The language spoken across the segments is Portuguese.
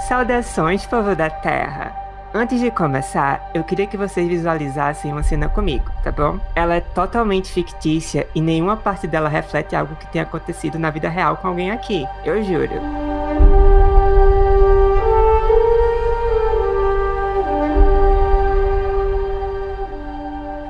Saudações, povo da Terra! Antes de começar, eu queria que vocês visualizassem uma cena comigo, tá bom? Ela é totalmente fictícia e nenhuma parte dela reflete algo que tenha acontecido na vida real com alguém aqui, eu juro.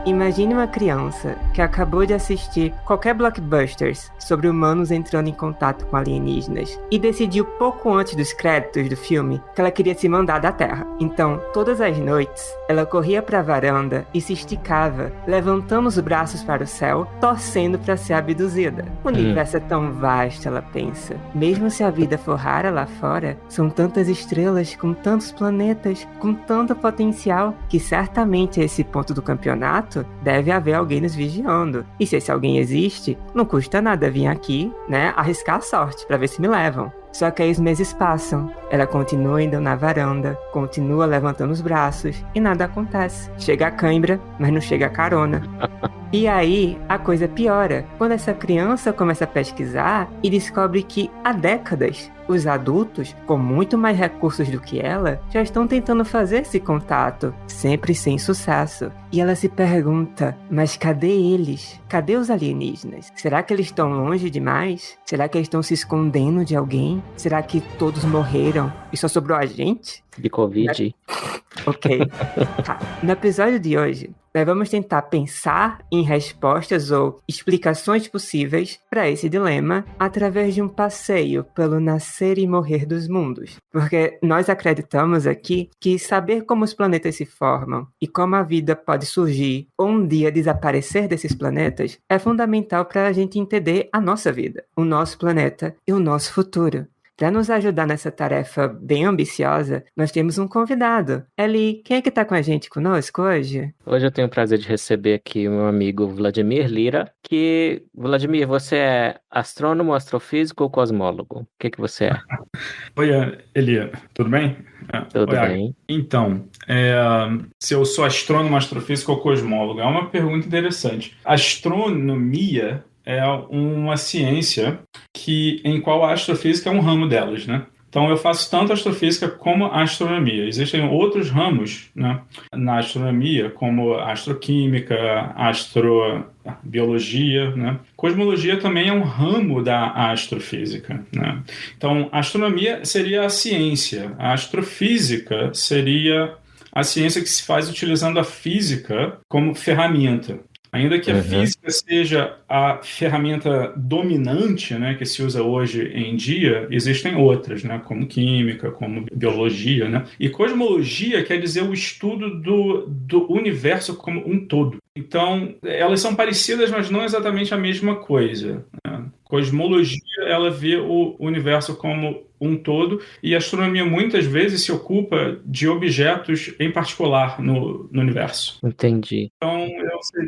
Imagine uma criança que acabou de assistir qualquer blockbusters sobre humanos entrando em contato com alienígenas e decidiu pouco antes dos créditos do filme que ela queria se mandar da Terra. Então, todas as noites, ela corria para a varanda e se esticava, levantando os braços para o céu, torcendo para ser abduzida. O universo é tão vasto, ela pensa. Mesmo se a vida for rara lá fora, são tantas estrelas, com tantos planetas, com tanto potencial, que certamente a esse ponto do campeonato deve haver alguém nos vigiando. E se esse alguém existe, não custa nada vir aqui, né, arriscar a sorte pra ver se me levam. Só que aí os meses passam, ela continua indo na varanda, continua levantando os braços e nada acontece. Chega a cãibra, mas não chega a carona. E aí, a coisa piora, quando essa criança começa a pesquisar e descobre que há décadas, os adultos, com muito mais recursos do que ela, já estão tentando fazer esse contato, sempre sem sucesso. E ela se pergunta, mas cadê eles? Cadê os alienígenas? Será que eles estão longe demais? Será que eles estão se escondendo de alguém? Será que todos morreram e só sobrou a gente? De Covid. Ok. Tá. No episódio de hoje, nós vamos tentar pensar em respostas ou explicações possíveis para esse dilema através de um passeio pelo nascer e morrer dos mundos. Porque nós acreditamos aqui que saber como os planetas se formam e como a vida pode surgir ou um dia desaparecer desses planetas é fundamental para a gente entender a nossa vida, o nosso planeta e o nosso futuro. Para nos ajudar nessa tarefa bem ambiciosa, nós temos um convidado. Eli, quem é que tá com a gente conosco hoje? Hoje eu tenho o prazer de receber aqui o meu amigo Vladimir Lira, que, Vladimir, você é astrônomo, astrofísico ou cosmólogo? O que você é? Oi, Eli, tudo bem? Tudo Oi, bem. Então, se eu sou astrônomo, astrofísico ou cosmólogo, é uma pergunta interessante. Astronomia é uma ciência em qual a astrofísica é um ramo delas, né? Então, eu faço tanto astrofísica como astronomia. Existem outros ramos, né, na astronomia, como astroquímica, astrobiologia, né? Cosmologia também é um ramo da astrofísica, né? Então, a astronomia seria a ciência. A astrofísica seria a ciência que se faz utilizando a física como ferramenta. Ainda que a física seja a ferramenta dominante, né, que se usa hoje em dia, existem outras, né, como química, como biologia, né? E cosmologia quer dizer o estudo do universo como um todo. Então, elas são parecidas, mas não exatamente a mesma coisa, né? Cosmologia, ela vê o universo como um todo, e a astronomia muitas vezes se ocupa de objetos em particular no universo. Entendi. Então,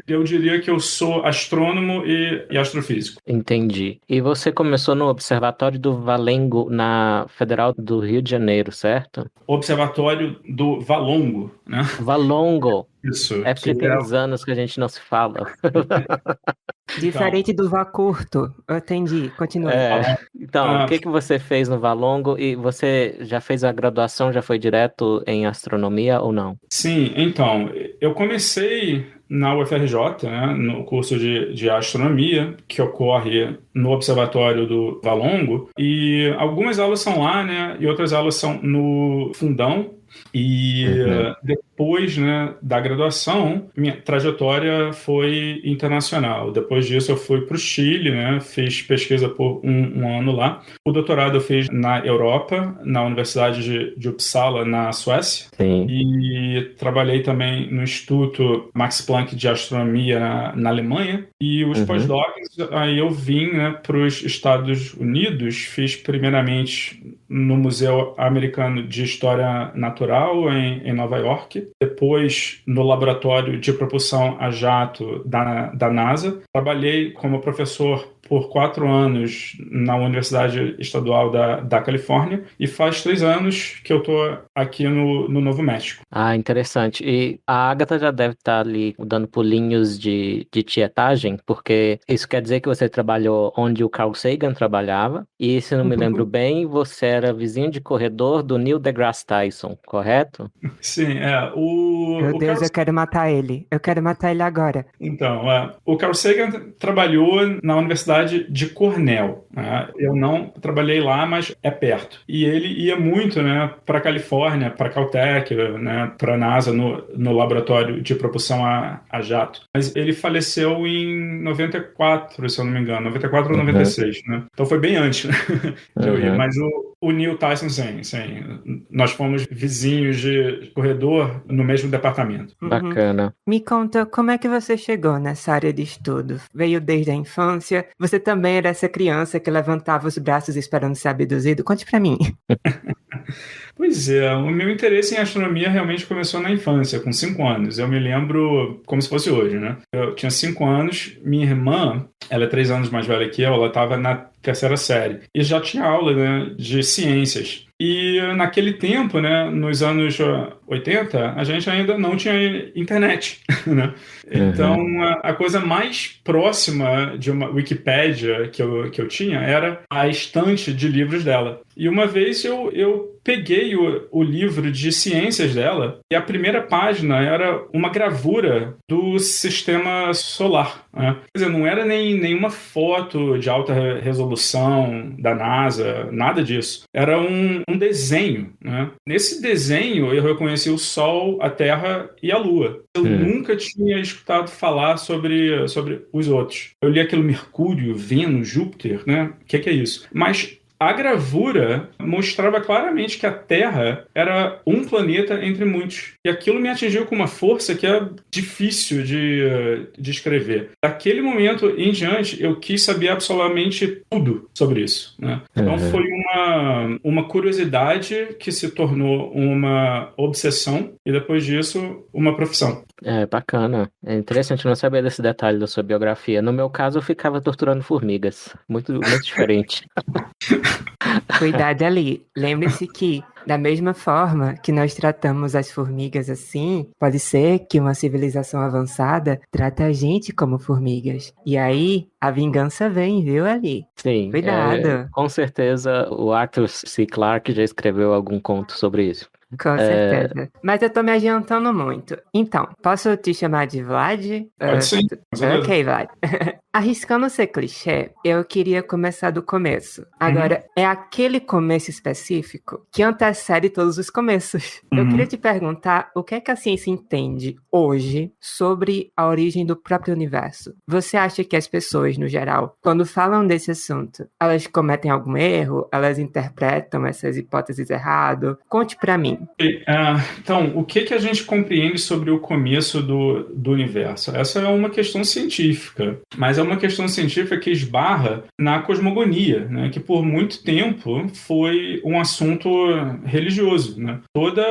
eu diria que eu sou astrônomo e astrofísico. Entendi. E você começou no Observatório do Valengo, na Federal do Rio de Janeiro, certo? Observatório do Valongo, né? Valongo. Isso. É porque tem uns anos que a gente não se fala. Diferente do vá curto, eu entendi, continua. Então, o que você fez no Valongo? E você já fez a graduação, já foi direto em astronomia ou não? Sim, então, eu comecei na UFRJ, né, no curso de astronomia, que ocorre no Observatório do Valongo, e algumas aulas são lá, né, e outras aulas são no Fundão. E depois, né, da graduação, minha trajetória foi internacional. Depois disso eu fui para o Chile, né, fiz pesquisa por um ano lá. O doutorado eu fiz na Europa, na Universidade de Uppsala, na Suécia. Sim. E trabalhei também no Instituto Max Planck de Astronomia na Alemanha. E os pós-docs, aí eu vim, né, para os Estados Unidos, fiz primeiramente no Museu Americano de História Natural, em Nova York. Depois depois no laboratório de propulsão a jato da NASA. Trabalhei como professor por 4 anos na Universidade Estadual da Califórnia e faz 3 anos que eu estou aqui no Novo México. Ah, interessante. E a Agatha já deve estar ali dando pulinhos de tietagem, porque isso quer dizer que você trabalhou onde o Carl Sagan trabalhava, e se não me lembro bem, você era vizinho de corredor do Neil deGrasse Tyson, correto? Sim, Meu Deus, Carl... eu quero matar ele. Eu quero matar ele agora. Então, o Carl Sagan trabalhou na Universidade de Cornell, né? Eu não trabalhei lá, mas é perto. E ele ia muito, né, para a Califórnia, para a Caltech, né, para a NASA, no laboratório de propulsão a jato. Mas ele faleceu em 94, se eu não me engano, 94 ou 96, né? Então foi bem antes, né, de eu ir. Mas o Neil Tyson, sim. Nós fomos vizinhos de corredor no mesmo departamento. Bacana. Me conta, como é que você chegou nessa área de estudo? Veio desde a infância? Você também era essa criança que levantava os braços esperando ser abduzido? Conte pra mim. Pois é, o meu interesse em astronomia realmente começou na infância, com 5 anos. Eu me lembro como se fosse hoje, né? Eu tinha 5 anos, minha irmã, ela é 3 anos mais velha que eu, ela estava na 3ª série. E já tinha aula, né, de ciências. E naquele tempo, né, nos anos 80, a gente ainda não tinha internet, né? Então, a coisa mais próxima de uma Wikipédia que eu tinha era a estante de livros dela. E uma vez eu peguei o livro de ciências dela e a primeira página era uma gravura do sistema solar, né? Quer dizer, não era nenhuma foto de alta resolução da NASA, nada disso. Era um desenho, né? Nesse desenho eu reconheci o Sol, a Terra e a Lua. Eu nunca tinha escutado falar sobre os outros. Eu li aquele Mercúrio, Vênus, Júpiter, né? O que é isso? Mas a gravura mostrava claramente que a Terra era um planeta entre muitos. E aquilo me atingiu com uma força que é difícil de escrever. Daquele momento em diante, eu quis saber absolutamente tudo sobre isso, né? Então foi uma curiosidade que se tornou uma obsessão e depois disso uma profissão. É bacana. É interessante não saber desse detalhe da sua biografia. No meu caso, eu ficava torturando formigas. Muito, muito diferente. Cuidado ali. Lembre-se que, da mesma forma que nós tratamos as formigas assim, pode ser que uma civilização avançada trata a gente como formigas. E aí, a vingança vem, viu, ali? Sim. Cuidado. Com certeza, o Arthur C. Clarke já escreveu algum conto sobre isso. Com certeza. Mas eu tô me adiantando muito. Então, posso te chamar de Vlad? Pode sim. Ok, Vlad. Arriscando ser clichê, eu queria começar do começo. Agora, é aquele começo específico que antecede todos os começos. Eu queria te perguntar o que é que a ciência entende hoje sobre a origem do próprio universo. Você acha que as pessoas, no geral, quando falam desse assunto, elas cometem algum erro? Elas interpretam essas hipóteses errado? Conte pra mim. Então, o que a gente compreende sobre o começo do universo? Essa é uma questão científica, mas é uma questão científica que esbarra na cosmogonia, né? Que por muito tempo foi um assunto religioso, né? Toda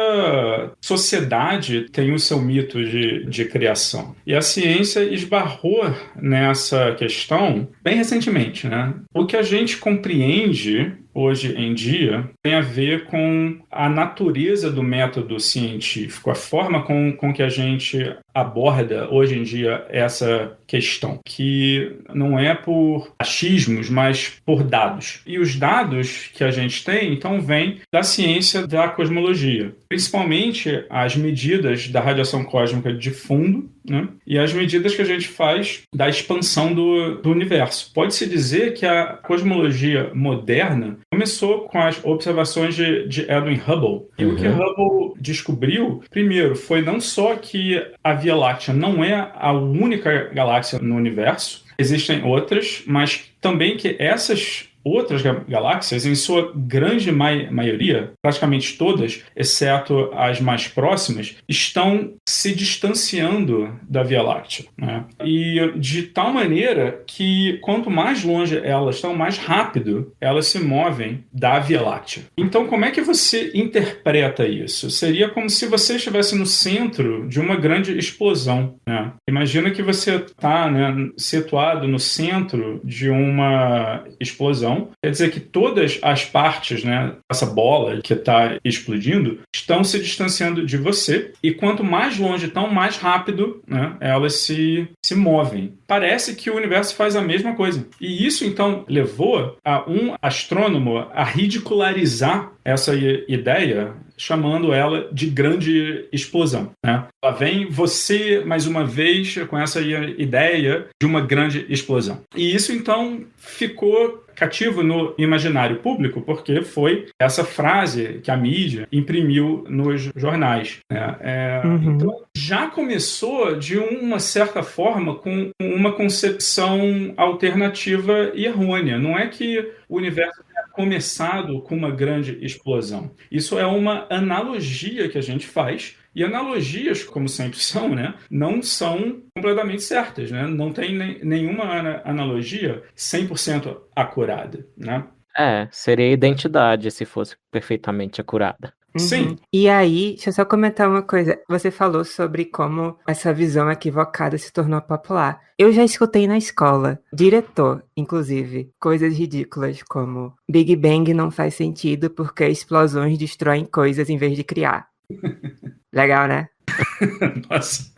sociedade tem o seu mito de criação. E a ciência esbarrou nessa questão bem recentemente, né? O que a gente compreende hoje em dia tem a ver com a natureza do método científico, a forma com que a gente aborda hoje em dia essa questão, que não é por achismos, mas por dados. E os dados que a gente tem, então, vêm da ciência da cosmologia, principalmente as medidas da radiação cósmica de fundo, né? E as medidas que a gente faz da expansão do universo. Pode-se dizer que a cosmologia moderna começou com as observações de Edwin Hubble. E o que Hubble descobriu, primeiro, foi não só que a Via Láctea não é a única galáxia no universo, existem outras, mas também que essas outras galáxias, em sua grande maioria, praticamente todas, exceto as mais próximas, estão se distanciando da Via Láctea, né? E de tal maneira que quanto mais longe elas estão, mais rápido elas se movem da Via Láctea. Então, como é que você interpreta isso? Seria como se você estivesse no centro de uma grande explosão, né? Imagina que você está, né, situado no centro de uma explosão. Quer dizer que todas as partes, né, dessa bola que está explodindo estão se distanciando de você, e quanto mais longe estão, mais rápido, né, elas se movem. Parece que o universo faz a mesma coisa. E isso, então, levou a um astrônomo a ridicularizar essa ideia, chamando ela de grande explosão, né? Lá vem você, mais uma vez, com essa ideia de uma grande explosão. E isso, então, ficou cativo no imaginário público, porque foi essa frase que a mídia imprimiu nos jornais, né? Então, já começou, de uma certa forma, com uma concepção alternativa e errônea. Não é que o universo tenha começado com uma grande explosão. Isso é uma analogia que a gente faz. E analogias, como sempre são, né, não são completamente certas, né? Não tem nenhuma analogia 100% acurada, né? Seria identidade se fosse perfeitamente acurada. Sim. E aí, deixa eu só comentar uma coisa. Você falou sobre como essa visão equivocada se tornou popular. Eu já escutei na escola, diretor, inclusive, coisas ridículas como Big Bang não faz sentido porque explosões destroem coisas em vez de criar. Legal, né? Nossa.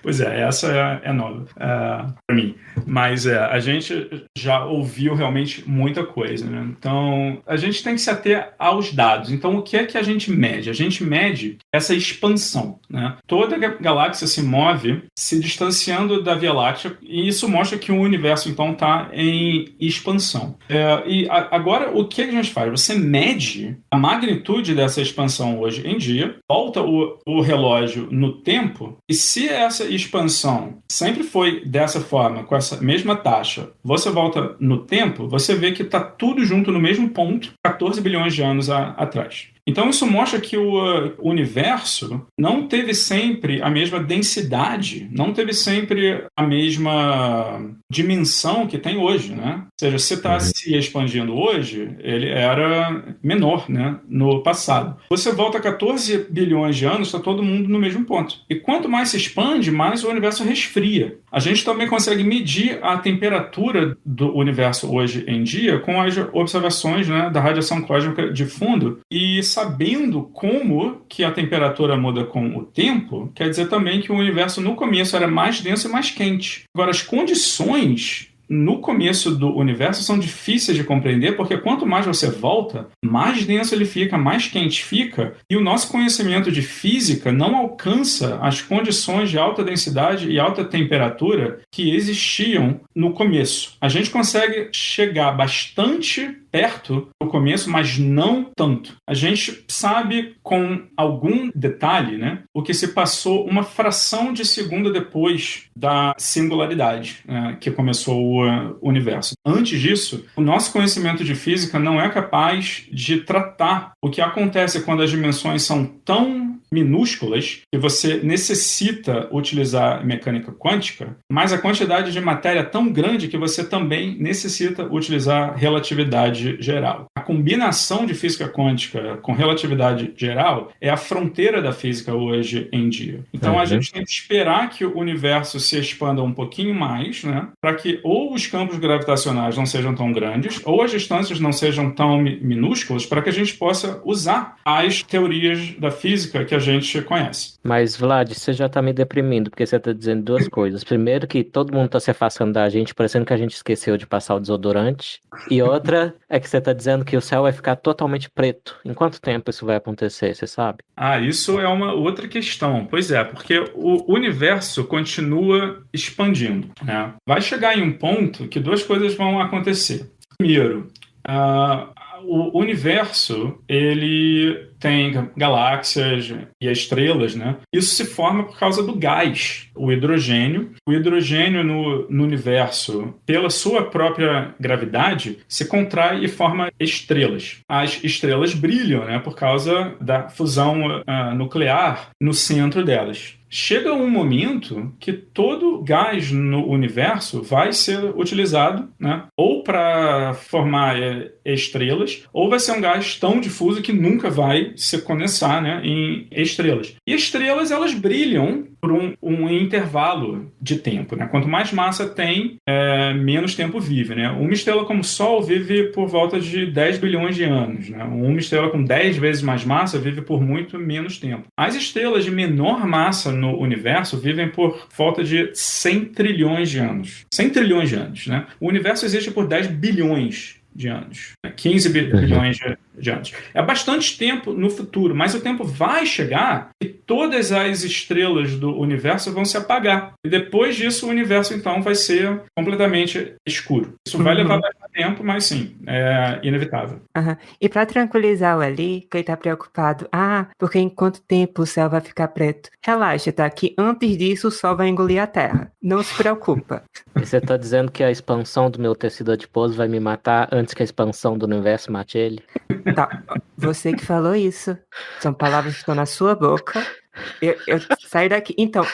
Pois essa é nova para mim. Mas a gente já ouviu realmente muita coisa, né? Então, a gente tem que se ater aos dados. Então, o que é que a gente mede? A gente mede essa expansão, né? Toda galáxia se move se distanciando da Via Láctea, e isso mostra que o universo, então, está em expansão. E agora, o que a gente faz? Você mede a magnitude dessa expansão hoje em dia, volta o relógio no tempo, e se essa expansão sempre foi dessa forma, com essa mesma taxa, você volta no tempo, você vê que está tudo junto no mesmo ponto, 14 bilhões de anos atrás. Então isso mostra que o universo não teve sempre a mesma densidade, não teve sempre a mesma dimensão que tem hoje, né? Ou seja, se está se expandindo hoje, ele era menor, né, no passado. Você volta 14 bilhões de anos, está todo mundo no mesmo ponto. E quanto mais se expande, mais o universo resfria. A gente também consegue medir a temperatura do universo hoje em dia com as observações, né, da radiação cósmica de fundo, e sabendo como que a temperatura muda com o tempo, quer dizer também que o universo no começo era mais denso e mais quente. Agora, as condições no começo do universo são difíceis de compreender, porque quanto mais você volta, mais denso ele fica, mais quente fica, e o nosso conhecimento de física não alcança as condições de alta densidade e alta temperatura que existiam no começo. A gente consegue chegar bastante perto do começo, mas não tanto. A gente sabe com algum detalhe, né, o que se passou uma fração de segundo depois da singularidade, né, que começou o universo. Antes disso, o nosso conhecimento de física não é capaz de tratar o que acontece quando as dimensões são tão minúsculas que você necessita utilizar mecânica quântica, mas a quantidade de matéria é tão grande que você também necessita utilizar relatividade geral. A combinação de física quântica com relatividade geral é a fronteira da física hoje em dia. Então a gente tem que esperar que o universo se expanda um pouquinho mais, né, para que ou os campos gravitacionais não sejam tão grandes, ou as distâncias não sejam tão minúsculas, para que a gente possa usar as teorias da física que a gente conhece. Mas, Vlad, você já tá me deprimindo, porque você tá dizendo duas coisas. Primeiro, que todo mundo tá se afastando da gente, parecendo que a gente esqueceu de passar o desodorante. E outra é que você tá dizendo que o céu vai ficar totalmente preto. Em quanto tempo isso vai acontecer, você sabe? Isso é uma outra questão. Pois é, porque o universo continua expandindo, né? Vai chegar em um ponto que duas coisas vão acontecer. Primeiro, o universo, ele tem galáxias e estrelas, né? Isso se forma por causa do gás, o hidrogênio. O hidrogênio no universo, pela sua própria gravidade, se contrai e forma estrelas. As estrelas brilham, né, por causa da fusão nuclear no centro delas. Chega um momento que todo gás no universo vai ser utilizado, né, ou para formar estrelas, ou vai ser um gás tão difuso que nunca vai se condensar, né, em estrelas. E estrelas, elas brilham por um intervalo de tempo, né? Quanto mais massa tem, menos tempo vive, né? Uma estrela como o Sol vive por volta de 10 bilhões de anos, né? Uma estrela com 10 vezes mais massa vive por muito menos tempo. As estrelas de menor massa no universo vivem por volta de 100 trilhões de anos. 100 trilhões de anos, né? O universo existe por 10 bilhões de anos, 15 bilhões de anos. É bastante tempo no futuro, mas o tempo vai chegar e todas as estrelas do universo vão se apagar. E depois disso, o universo, então, vai ser completamente escuro. Isso vai levar bastante tempo, mas sim, é inevitável. E para tranquilizar o Eli, que ele tá preocupado, porque em quanto tempo o céu vai ficar preto? Relaxa, tá? Que antes disso o sol vai engolir a Terra. Não se preocupa. E você tá dizendo que a expansão do meu tecido adiposo vai me matar antes que a expansão do universo mate ele? Tá, você que falou isso. São palavras que estão na sua boca. Eu saio daqui. Então,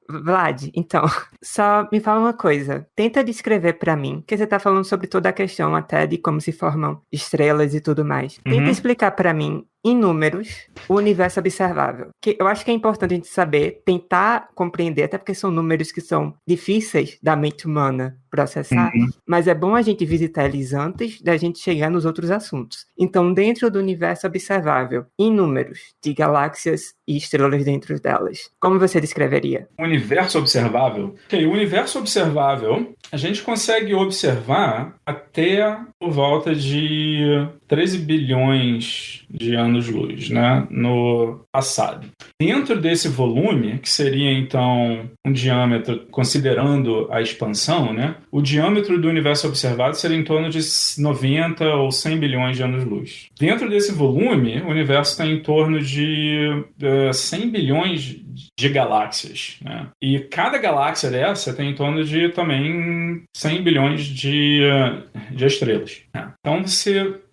Vlad, então, só me fala uma coisa. Tenta descrever pra mim, que você tá falando sobre toda a questão até de como se formam estrelas e tudo mais. Tenta explicar pra mim, em números, o universo observável. Que eu acho que é importante a gente saber, tentar compreender, até porque são números que são difíceis da mente humana processar, mas é bom a gente visitar eles antes da gente chegar nos outros assuntos. Então, dentro do universo observável, em números de galáxias e estrelas dentro delas, como você descreveria? O universo observável? O universo observável, a gente consegue observar até por volta de 13 bilhões de anos-luz, né, no passado. Dentro desse volume, que seria então um diâmetro, considerando a expansão, né, o diâmetro do universo observado seria em torno de 90 ou 100 bilhões de anos-luz. Dentro desse volume, o universo tem em torno de 100 bilhões de galáxias, né? E cada galáxia dessa tem em torno de também 100 bilhões de estrelas, né? Então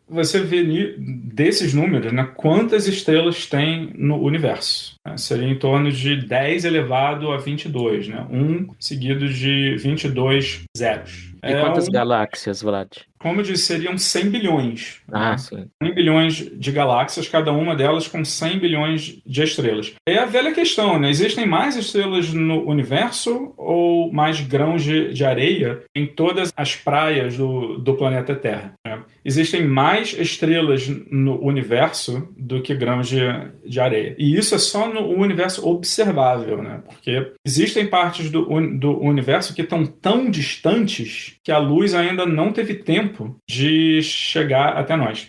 você vê desses números, né, quantas estrelas tem no universo. Né? Seria em torno de 10 elevado a 22, né? 1 seguido de 22 zeros. E quantas galáxias, Vlad? Como eu disse, seriam 100 bilhões. Né? Sim. 100 bilhões de galáxias, cada uma delas com 100 bilhões de estrelas. É a velha questão, né? Existem mais estrelas no universo ou mais grãos de areia em todas as praias do planeta Terra? Né? Existem mais estrelas no universo do que grãos de areia. E isso é só no universo observável, né? Porque existem partes do universo que estão tão distantes que a luz ainda não teve tempo de chegar até nós.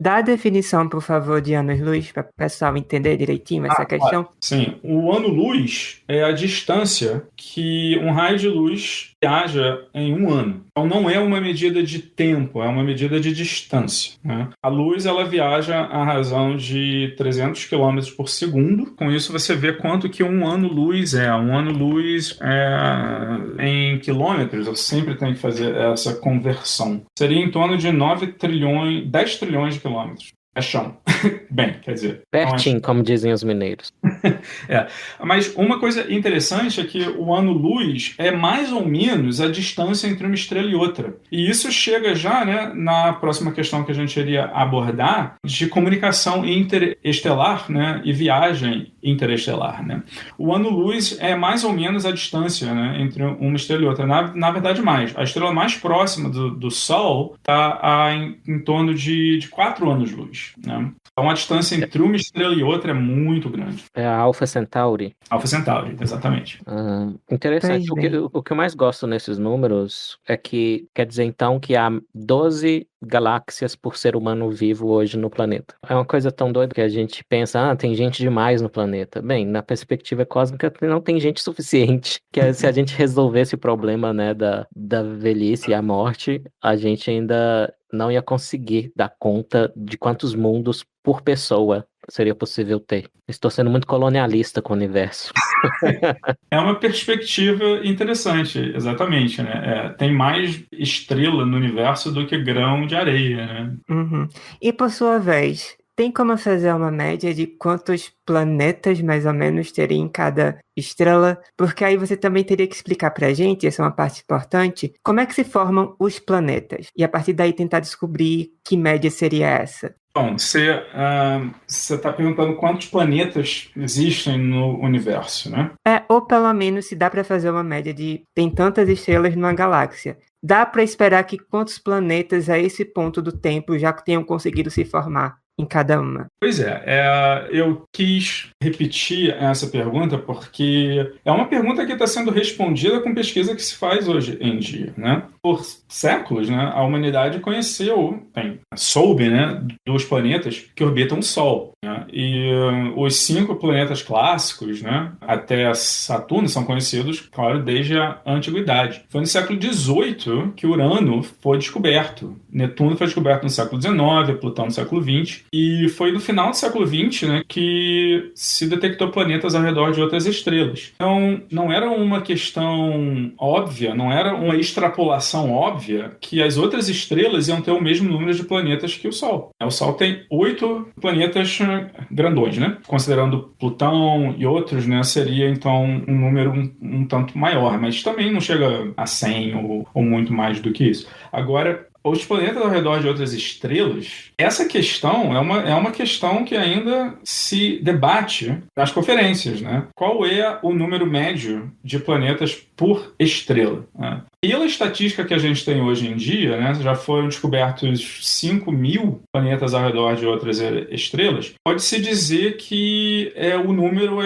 Dá a definição, por favor, de anos-luz, para o pessoal entender direitinho essa questão. Sim, o ano-luz é a distância que um raio de luz viaja em um ano. Então não é uma medida de tempo, é uma medida de distância. Né? A luz ela viaja à razão de 300 km por segundo. Com isso você vê quanto que um ano-luz é. Um ano-luz é em quilômetros. Eu sempre tenho que fazer essa conversão. Seria em torno de 10 trilhões de quilômetros. É chão. Bem, quer dizer... Pertinho, como dizem os mineiros. Mas uma coisa interessante é que o ano-luz é mais ou menos a distância entre uma estrela e outra. E isso chega já, né, na próxima questão que a gente iria abordar, de comunicação interestelar, né, e viagem interestelar. Né? O ano-luz é mais ou menos a distância, né, entre uma estrela e outra. Na verdade, mais. A estrela mais próxima do Sol está em torno de 4 anos-luz. Né? Então, a distância entre uma estrela e outra é muito grande. É a Alpha Centauri. Alpha Centauri, exatamente. Interessante. O que eu mais gosto nesses números é que quer dizer, então, que há 12 galáxias por ser humano vivo hoje no planeta. É uma coisa tão doida que a gente pensa, tem gente demais no planeta. Bem, na perspectiva cósmica, não tem gente suficiente. Que se a gente resolvesse o problema, né, da velhice e a morte, a gente ainda não ia conseguir dar conta de quantos mundos por pessoa seria possível ter. Estou sendo muito colonialista com o universo. É uma perspectiva interessante, exatamente, né? Tem mais estrela no universo do que grão de areia, né? Uhum. E por sua vez, tem como fazer uma média de quantos planetas mais ou menos teria em cada estrela? Porque aí você também teria que explicar pra gente, essa é uma parte importante, como é que se formam os planetas. E a partir daí tentar descobrir que média seria essa. Bom, você está perguntando quantos planetas existem no universo, né? Ou pelo menos se dá pra fazer uma média de tem tantas estrelas numa galáxia. Dá pra esperar que quantos planetas a esse ponto do tempo já tenham conseguido se formar em cada uma? Pois eu quis repetir essa pergunta porque é uma pergunta que está sendo respondida com pesquisa que se faz hoje em dia, né? Por séculos, né, a humanidade soube, né, dos planetas que orbitam o Sol, né? E os 5 planetas clássicos, né, até Saturno, são conhecidos, claro, desde a antiguidade. Foi no século XVIII que Urano foi descoberto. Netuno foi descoberto no século XIX, Plutão no século XX. E foi no final do século XX, né, que se detectou planetas ao redor de outras estrelas. Então, não era uma questão óbvia, não era uma extrapolação óbvia que as outras estrelas iam ter o mesmo número de planetas que o Sol. O Sol tem 8 planetas grandões, né? Considerando Plutão e outros, né, seria então um número um tanto maior, mas também não chega a 100 ou muito mais do que isso. Agora, os planetas ao redor de outras estrelas, essa questão é uma questão que ainda se debate nas conferências, né? Qual é o número médio de planetas por estrela, né? Pela estatística que a gente tem hoje em dia, né, já foram descobertos 5.000 planetas ao redor de outras estrelas, pode-se dizer que o número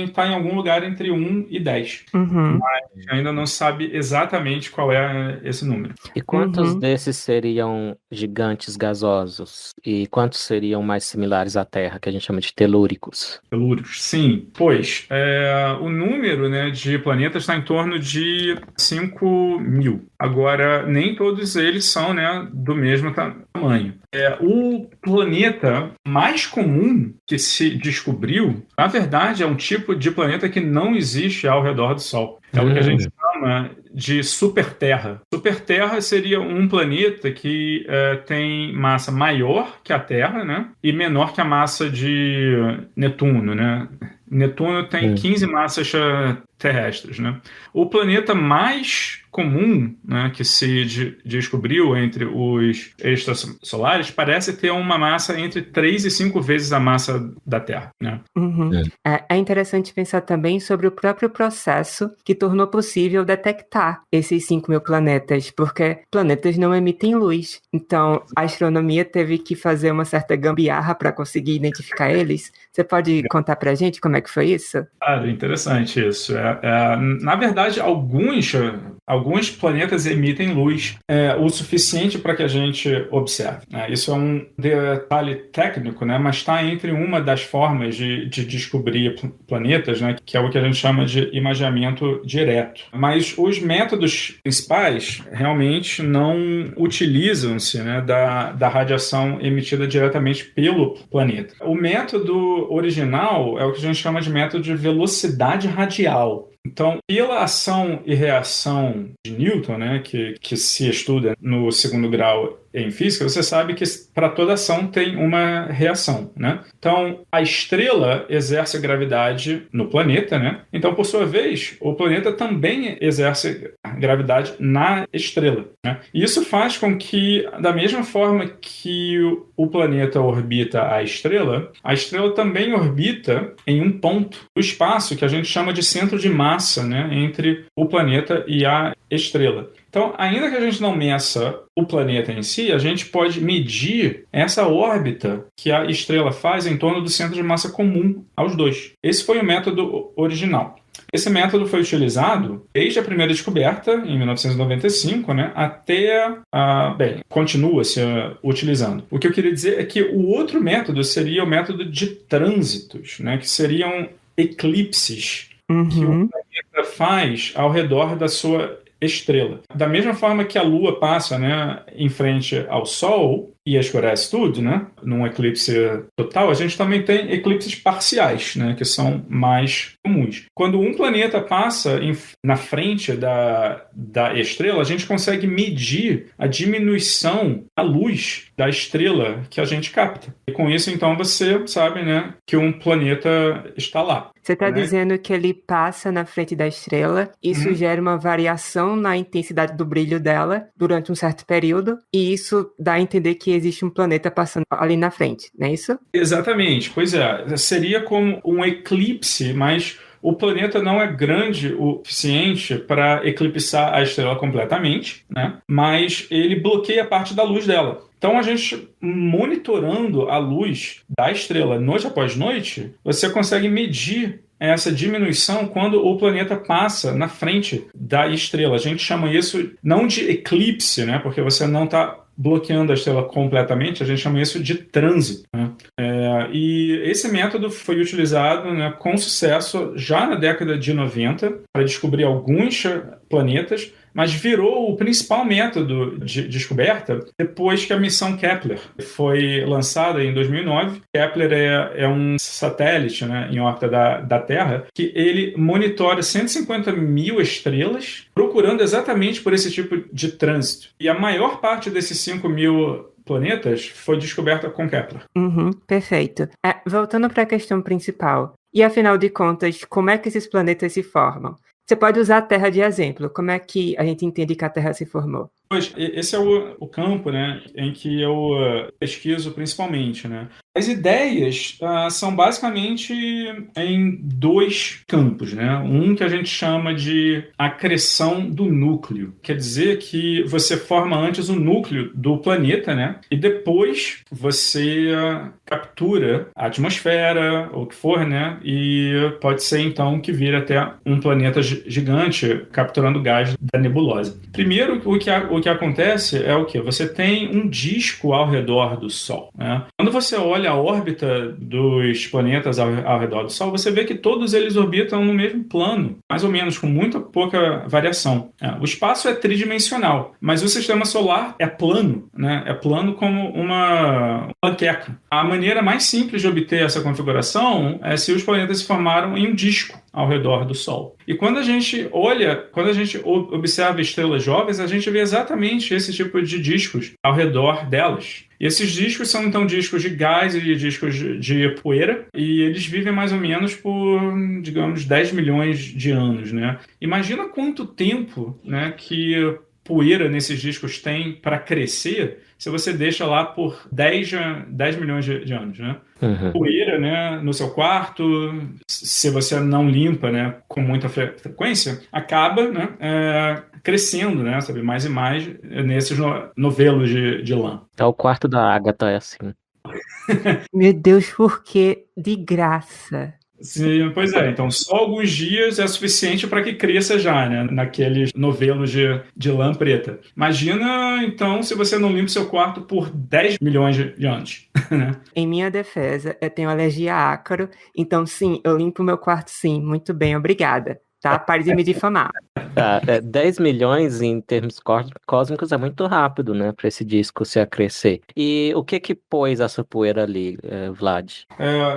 está em algum lugar entre 1 e 10. Uhum. Mas ainda não sabe exatamente qual é esse número. E quantos desses seriam gigantes gasosos? E quantos seriam mais similares à Terra, que a gente chama de telúricos? Telúricos, sim. Pois, o número, né, de planetas está em torno de 5.000. Agora, nem todos eles são, né, do mesmo tamanho. O planeta mais comum que se descobriu, na verdade, é um tipo de planeta que não existe ao redor do Sol. É o que a gente chama de superterra. Superterra seria um planeta que tem massa maior que a Terra, né, e menor que a massa de Netuno, né? Netuno tem 15 massas terrestres, né? O planeta mais comum, né, que se descobriu entre os extrasolares parece ter uma massa entre 3 e 5 vezes a massa da Terra, né? Uhum. É interessante pensar também sobre o próprio processo que tornou possível detectar esses 5.000 planetas, porque planetas não emitem luz. Então, a astronomia teve que fazer uma certa gambiarra para conseguir identificar eles. Você pode contar pra gente como é que foi isso? Interessante isso. Na verdade, alguns planetas emitem luz o suficiente para que a gente observe, né? Isso é um detalhe técnico, né? Mas está entre uma das formas de descobrir planetas, né? Que é o que a gente chama de imageamento direto. Mas os métodos principais realmente não utilizam-se, né, da radiação emitida diretamente pelo planeta. O método original é o que a gente chama de método de velocidade radial. Então, pela ação e reação de Newton, né, que se estuda no segundo grau em física, você sabe que para toda ação tem uma reação, né? Então, a estrela exerce gravidade no planeta, né? Então, por sua vez, o planeta também exerce gravidade na estrela, né? E isso faz com que, da mesma forma que o planeta orbita a estrela também orbita em um ponto do espaço que a gente chama de centro de massa, né, entre o planeta e a estrela. Então, ainda que a gente não meça o planeta em si, a gente pode medir essa órbita que a estrela faz em torno do centro de massa comum aos dois. Esse foi o método original. Esse método foi utilizado desde a primeira descoberta, em 1995, né, até... continua se utilizando. O que eu queria dizer é que o outro método seria o método de trânsitos, né, que seriam eclipses que o planeta faz ao redor da sua estrela. Da mesma forma que a Lua passa, né, em frente ao Sol e escurece tudo, né, num eclipse total, a gente também tem eclipses parciais, né, que são mais comuns. Quando um planeta passa na frente da estrela, a gente consegue medir a diminuição da luz da estrela que a gente capta. E com isso, então, você sabe, né, que um planeta está lá. Você está né? dizendo que ele passa na frente da estrela, isso gera uma variação na intensidade do brilho dela durante um certo período, e isso dá a entender que existe um planeta passando ali na frente, não é isso? Exatamente, pois é. Seria como um eclipse, mas o planeta não é grande o suficiente para eclipsar a estrela completamente, né? Mas ele bloqueia parte da luz dela. Então, a gente monitorando a luz da estrela noite após noite, você consegue medir essa diminuição quando o planeta passa na frente da estrela. A gente chama isso não de eclipse, né? Porque você não está bloqueando a estrela completamente, a gente chama isso de trânsito. Né? E esse método foi utilizado, né, com sucesso já na década de 90 para descobrir alguns planetas, mas virou o principal método de descoberta depois que a missão Kepler foi lançada em 2009. Kepler é um satélite, né, em órbita da Terra, que ele monitora 150 mil estrelas, procurando exatamente por esse tipo de trânsito. E a maior parte desses 5 mil planetas foi descoberta com Kepler. Perfeito. Voltando para a questão principal, e afinal de contas, como é que esses planetas se formam? Você pode usar a Terra de exemplo. Como é que a gente entende que a Terra se formou? Pois, esse é o campo, né, em que eu pesquiso principalmente, né? As ideias são basicamente em dois campos, né? Um que a gente chama de acreção do núcleo. Quer dizer que você forma antes o núcleo do planeta, né? E depois você captura a atmosfera, ou o que for, né? E pode ser, então, que vire até um planeta gigante capturando gás da nebulosa. Primeiro, o que acontece é o quê? Você tem um disco ao redor do Sol, né? Quando você olha a órbita dos planetas ao redor do Sol, você vê que todos eles orbitam no mesmo plano, mais ou menos, com muita pouca variação. O espaço é tridimensional, mas o sistema solar é plano, né? É plano como uma panqueca. A maneira mais simples de obter essa configuração é se os planetas se formaram em um disco ao redor do Sol. E quando a gente observa estrelas jovens, a gente vê exatamente esse tipo de discos ao redor delas. E esses discos são, então, discos de gás e discos de poeira, e eles vivem mais ou menos por, digamos, 10 milhões de anos, né? Imagina quanto tempo, né, que poeira nesses discos tem para crescer se você deixa lá por 10 milhões de anos, né? Poeira, né, no seu quarto, se você não limpa, né, com muita frequência, acaba, né, crescendo, né, sabe, mais e mais nesses novelos de lã. Tá, o quarto da Agatha é assim. Meu Deus, por que de graça? Sim, pois é. Então, só alguns dias é suficiente para que cresça já, né? Naqueles novelos de lã preta. Imagina, então, se você não limpa seu quarto por 10 milhões de anos, né? Em minha defesa, eu tenho alergia a ácaro, então sim, eu limpo meu quarto sim. Muito bem, obrigada. Tá? Pare de me difamar. 10 milhões em termos cósmicos é muito rápido, né? Para esse disco se acrescer. E o que pôs essa poeira ali, Vlad?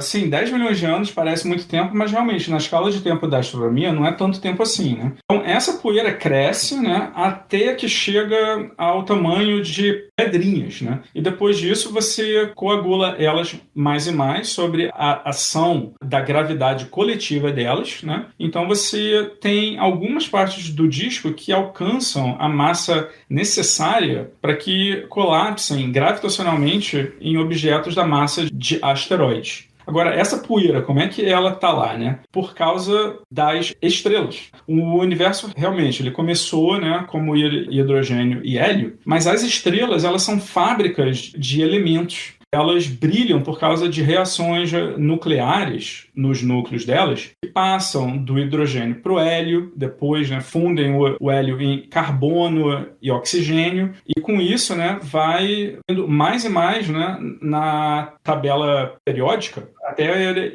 Sim, 10 milhões de anos parece muito tempo, mas realmente, na escala de tempo da astronomia, não é tanto tempo assim, né? Então, essa poeira cresce, né, até que chega ao tamanho de pedrinhas, né? E depois disso, você coagula elas mais e mais sobre a ação da gravidade coletiva delas, né? Então, você tem algumas partes do disco que alcançam a massa necessária para que colapsem gravitacionalmente em objetos da massa de asteroides. Agora, essa poeira, como é que ela está lá, né? Por causa das estrelas. O universo, realmente, ele começou, né, como hidrogênio e hélio, mas as estrelas, elas são fábricas de elementos. elas brilham por causa de reações nucleares nos núcleos delas, que passam do hidrogênio para o hélio, depois, né, fundem o hélio em carbono e oxigênio, e com isso, né, vai indo mais e mais, né, na tabela periódica, até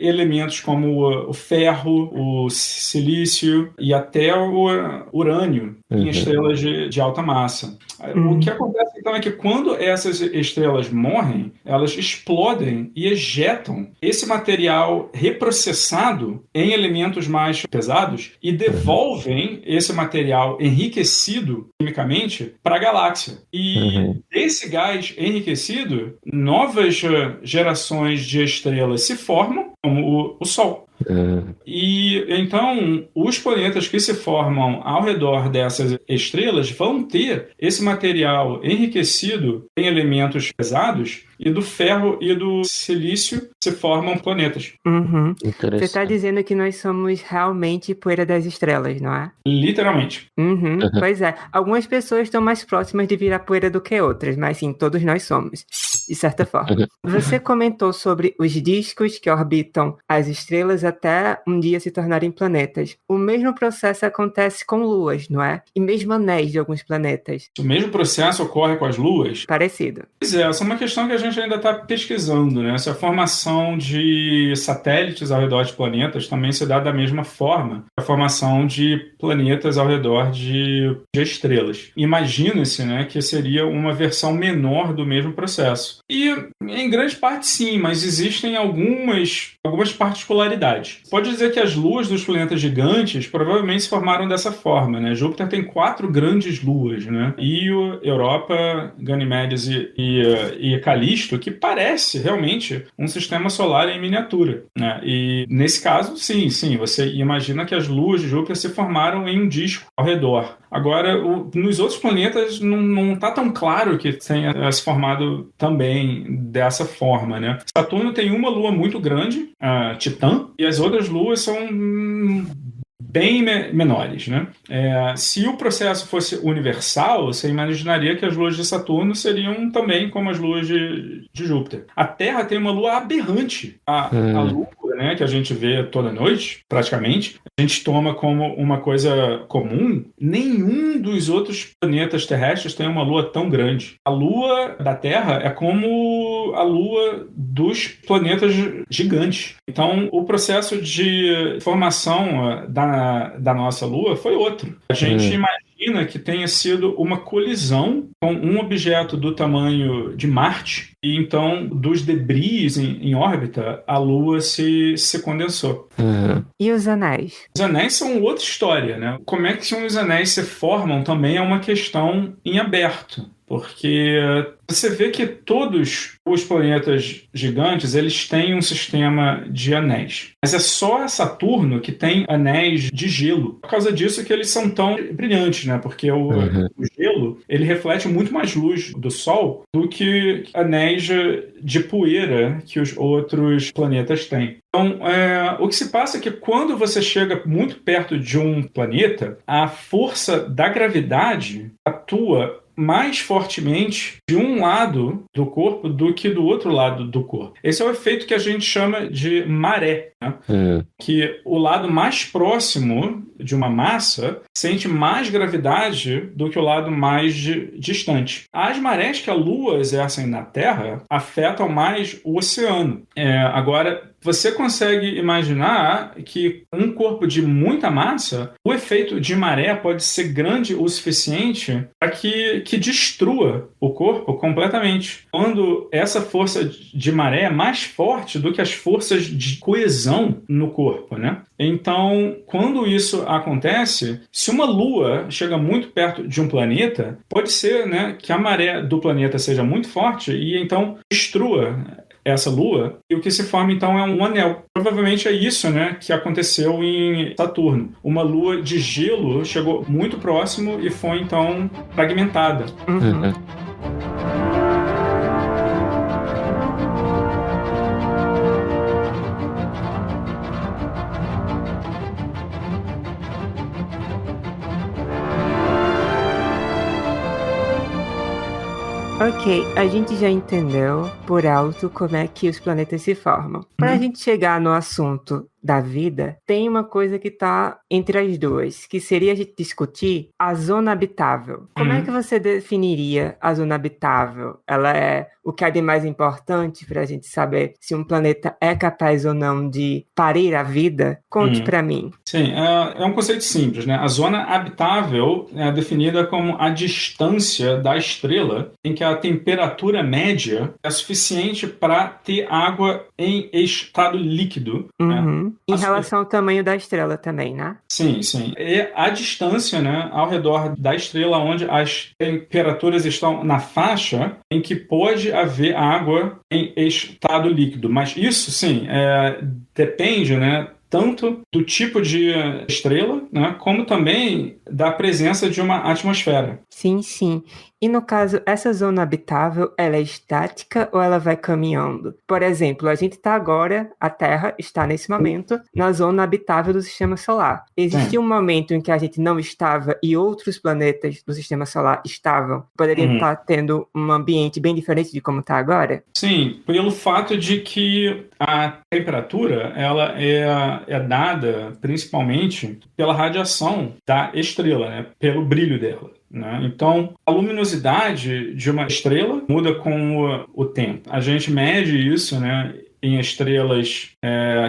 elementos como o ferro, o silício e até o urânio em estrelas de alta massa. O que acontece então é que quando essas estrelas morrem, elas explodem e ejetam esse material reprocessado em elementos mais pesados e devolvem esse material enriquecido quimicamente para a galáxia. E desse gás enriquecido, novas gerações de estrelas se formam, como o Sol. E então os planetas que se formam ao redor dessas estrelas vão ter esse material enriquecido em elementos pesados, e do ferro e do silício se formam planetas. Você está dizendo que nós somos realmente poeira das estrelas, não é? Literalmente. Pois é. Algumas pessoas estão mais próximas de virar poeira do que outras, mas sim, todos nós somos, de certa forma. Você comentou sobre os discos que orbitam as estrelas até um dia se tornarem planetas. O mesmo processo acontece com luas, não é? E mesmo anéis de alguns planetas. O mesmo processo ocorre com as luas? Parecido. Pois é, essa é uma questão que a gente ainda está pesquisando, né? Se a formação de satélites ao redor de planetas também se dá da mesma forma que a formação de planetas ao redor de estrelas. Imagina-se, né, que seria uma versão menor do mesmo processo. E, em grande parte, sim, mas existem algumas particularidades. Pode dizer que as luas dos planetas gigantes provavelmente se formaram dessa forma, né? Júpiter tem 4 grandes luas, né? Io, Europa, Ganimedes e Calisto, que parece realmente um sistema solar em miniatura, né? E nesse caso, sim, você imagina que as luas de Júpiter se formaram em um disco ao redor. Agora, nos outros planetas não está tão claro que tenha se formado também dessa forma, né? Saturno tem uma lua muito grande, a Titã, e as outras luas são bem menores, né? Se o processo fosse universal, você imaginaria que as luas de Saturno seriam também como as luas de Júpiter. A Terra tem uma lua aberrante. A Lua, né, que a gente vê toda noite, praticamente, a gente toma como uma coisa comum. Nenhum dos outros planetas terrestres tem uma lua tão grande. A lua da Terra é como a lua dos planetas gigantes. Então, o processo de formação da nossa lua foi outro. A gente imagina que tenha sido uma colisão com um objeto do tamanho de Marte, e então, dos debris em órbita, a Lua se condensou. E os anéis? Os anéis são outra história, né? Como é que os anéis se formam também é uma questão em aberto. Porque você vê que todos os planetas gigantes, eles têm um sistema de anéis. Mas é só Saturno que tem anéis de gelo. Por causa disso que eles são tão brilhantes, né? Porque o gelo, ele reflete muito mais luz do Sol do que anéis de poeira que os outros planetas têm. Então, o que se passa é que quando você chega muito perto de um planeta, a força da gravidade atua mais fortemente de um lado do corpo do que do outro lado do corpo. Esse é o efeito que a gente chama de maré, né? Que o lado mais próximo de uma massa sente mais gravidade do que o lado mais distante. As marés que a Lua exerce na Terra afetam mais o oceano. Agora, você consegue imaginar que um corpo de muita massa, o efeito de maré pode ser grande o suficiente para que destrua o corpo completamente. Quando essa força de maré é mais forte do que as forças de coesão no corpo, né? Então, quando isso acontece, se uma lua chega muito perto de um planeta, pode ser, né, que a maré do planeta seja muito forte e então destrua essa lua, e o que se forma então é um anel. Provavelmente é isso, né, que aconteceu em Saturno. Uma lua de gelo chegou muito próximo e foi então fragmentada. Ok, a gente já entendeu por alto como é que os planetas se formam. Para a gente chegar no assunto da vida, tem uma coisa que está entre as duas, que seria a gente discutir a zona habitável. Como é que você definiria a zona habitável? Ela é o que é de mais importante para a gente saber se um planeta é capaz ou não de parir a vida? Conte para mim. Sim, é um conceito simples, né? A zona habitável é definida como a distância da estrela em que a temperatura média é suficiente para ter água em estado líquido. Né? Em relação ao tamanho da estrela também, né? Sim, sim. É a distância, né, ao redor da estrela onde as temperaturas estão na faixa em que pode haver água em estado líquido. Mas isso, sim, depende, né, tanto do tipo de estrela, né, como também da presença de uma atmosfera. Sim, sim. E no caso, essa zona habitável, ela é estática ou ela vai caminhando? Por exemplo, a gente está agora, a Terra está nesse momento na zona habitável do Sistema Solar. Existia um momento em que a gente não estava e outros planetas do Sistema Solar estavam? Poderia estar tendo um ambiente bem diferente de como está agora? Sim, pelo fato de que a temperatura ela é dada principalmente pela radiação da estrela, né? Pelo brilho dela. Né? Então, a luminosidade de uma estrela muda com o tempo. A gente mede isso, né, em estrelas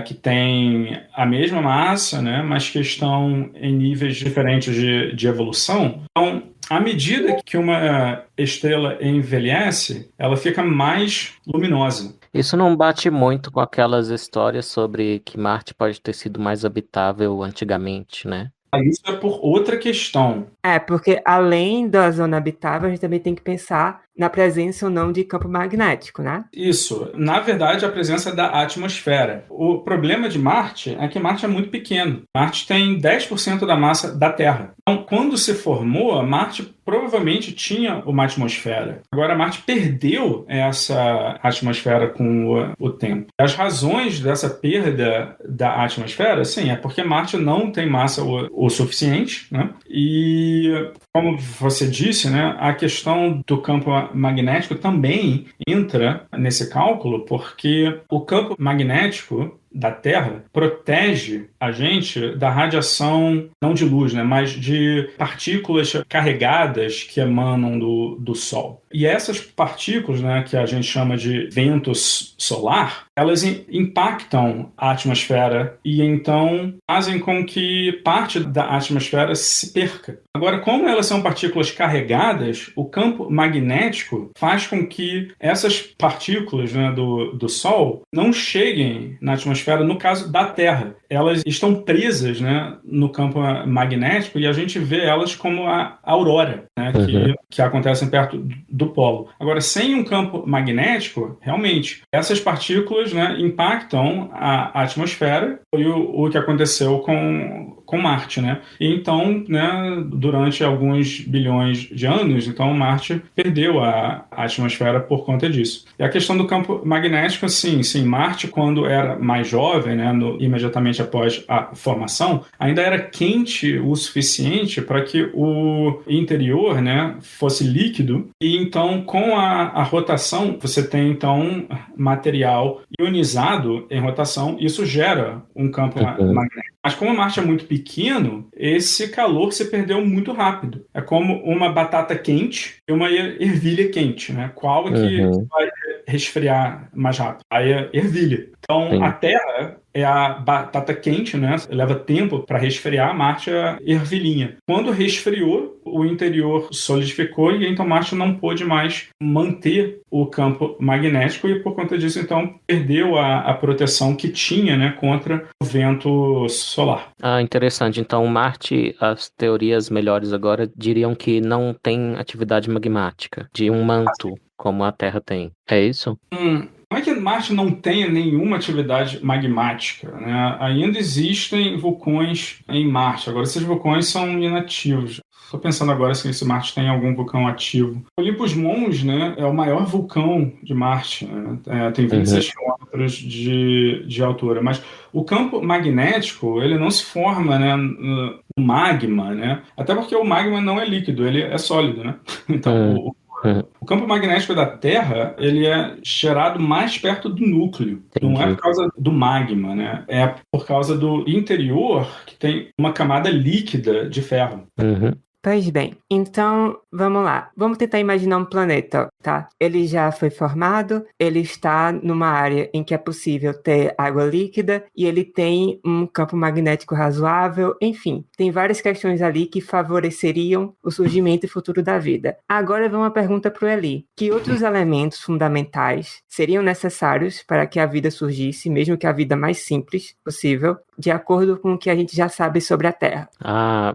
que têm a mesma massa, né, mas que estão em níveis diferentes de evolução. Então, à medida que uma estrela envelhece, ela fica mais luminosa. Isso não bate muito com aquelas histórias sobre que Marte pode ter sido mais habitável antigamente, né? Isso é por outra questão. Porque além da zona habitável, a gente também tem que pensar na presença ou não de campo magnético, né? Isso. Na verdade, a presença da atmosfera. O problema de Marte é que Marte é muito pequeno. Marte tem 10% da massa da Terra. Então, quando se formou, Marte provavelmente tinha uma atmosfera. Agora, Marte perdeu essa atmosfera com o tempo. As razões dessa perda da atmosfera, sim, é porque Marte não tem massa o suficiente, né? E, como você disse, né, a questão do campo magnético também entra nesse cálculo, porque o campo magnético da Terra protege a gente da radiação, não de luz, né, mas de partículas carregadas que emanam do Sol. E essas partículas, né, que a gente chama de vento solar, elas impactam a atmosfera e então fazem com que parte da atmosfera se perca. Agora, como elas são partículas carregadas, o campo magnético faz com que essas partículas, né, do Sol não cheguem na atmosfera, no caso da Terra. Elas estão presas, né, no campo magnético e a gente vê elas como a aurora, né, que acontecem perto do polo. Agora, sem um campo magnético, realmente, essas partículas, né, impactam a atmosfera. Foi o que aconteceu com Marte, né? E então, né, durante alguns bilhões de anos, então Marte perdeu a atmosfera por conta disso. E a questão do campo magnético, sim, Marte, quando era mais jovem, né, imediatamente após a formação, ainda era quente o suficiente para que o interior, né, fosse líquido. E então, com a rotação, você tem então material ionizado em rotação. Isso gera um campo magnético. Mas como Marte é muito pequeno, esse calor se perdeu muito rápido. É como uma batata quente e uma ervilha quente, né? Qual é que vai resfriar mais rápido? Aí é ervilha. Então, a Terra é a batata quente, né? Leva tempo para resfriar. Marte é a ervilhinha. Quando resfriou, o interior solidificou e então Marte não pôde mais manter o campo magnético e por conta disso então perdeu a proteção que tinha, né, contra o vento solar. Ah, interessante. Então Marte, as teorias melhores agora diriam que não tem atividade magmática de um manto como a Terra tem. É isso? Não é que Marte não tenha nenhuma atividade magmática, né? Ainda existem vulcões em Marte. Agora, esses vulcões são inativos. Estou pensando agora se Marte tem algum vulcão ativo. Olympus Mons, né, é o maior vulcão de Marte. Né? Tem 26 quilômetros de altura. Mas o campo magnético, ele não se forma, né, no magma, né? Até porque o magma não é líquido, ele é sólido, né? Então, O campo magnético da Terra, ele é gerado mais perto do núcleo. Não é por causa do magma, né? É por causa do interior, que tem uma camada líquida de ferro. Pois bem, então vamos lá. Vamos tentar imaginar um planeta, tá? Ele já foi formado, ele está numa área em que é possível ter água líquida e ele tem um campo magnético razoável, enfim, tem várias questões ali que favoreceriam o surgimento e futuro da vida. Agora vem uma pergunta para o Eli: que outros elementos fundamentais seriam necessários para que a vida surgisse, mesmo que a vida mais simples possível, de acordo com o que a gente já sabe sobre a Terra?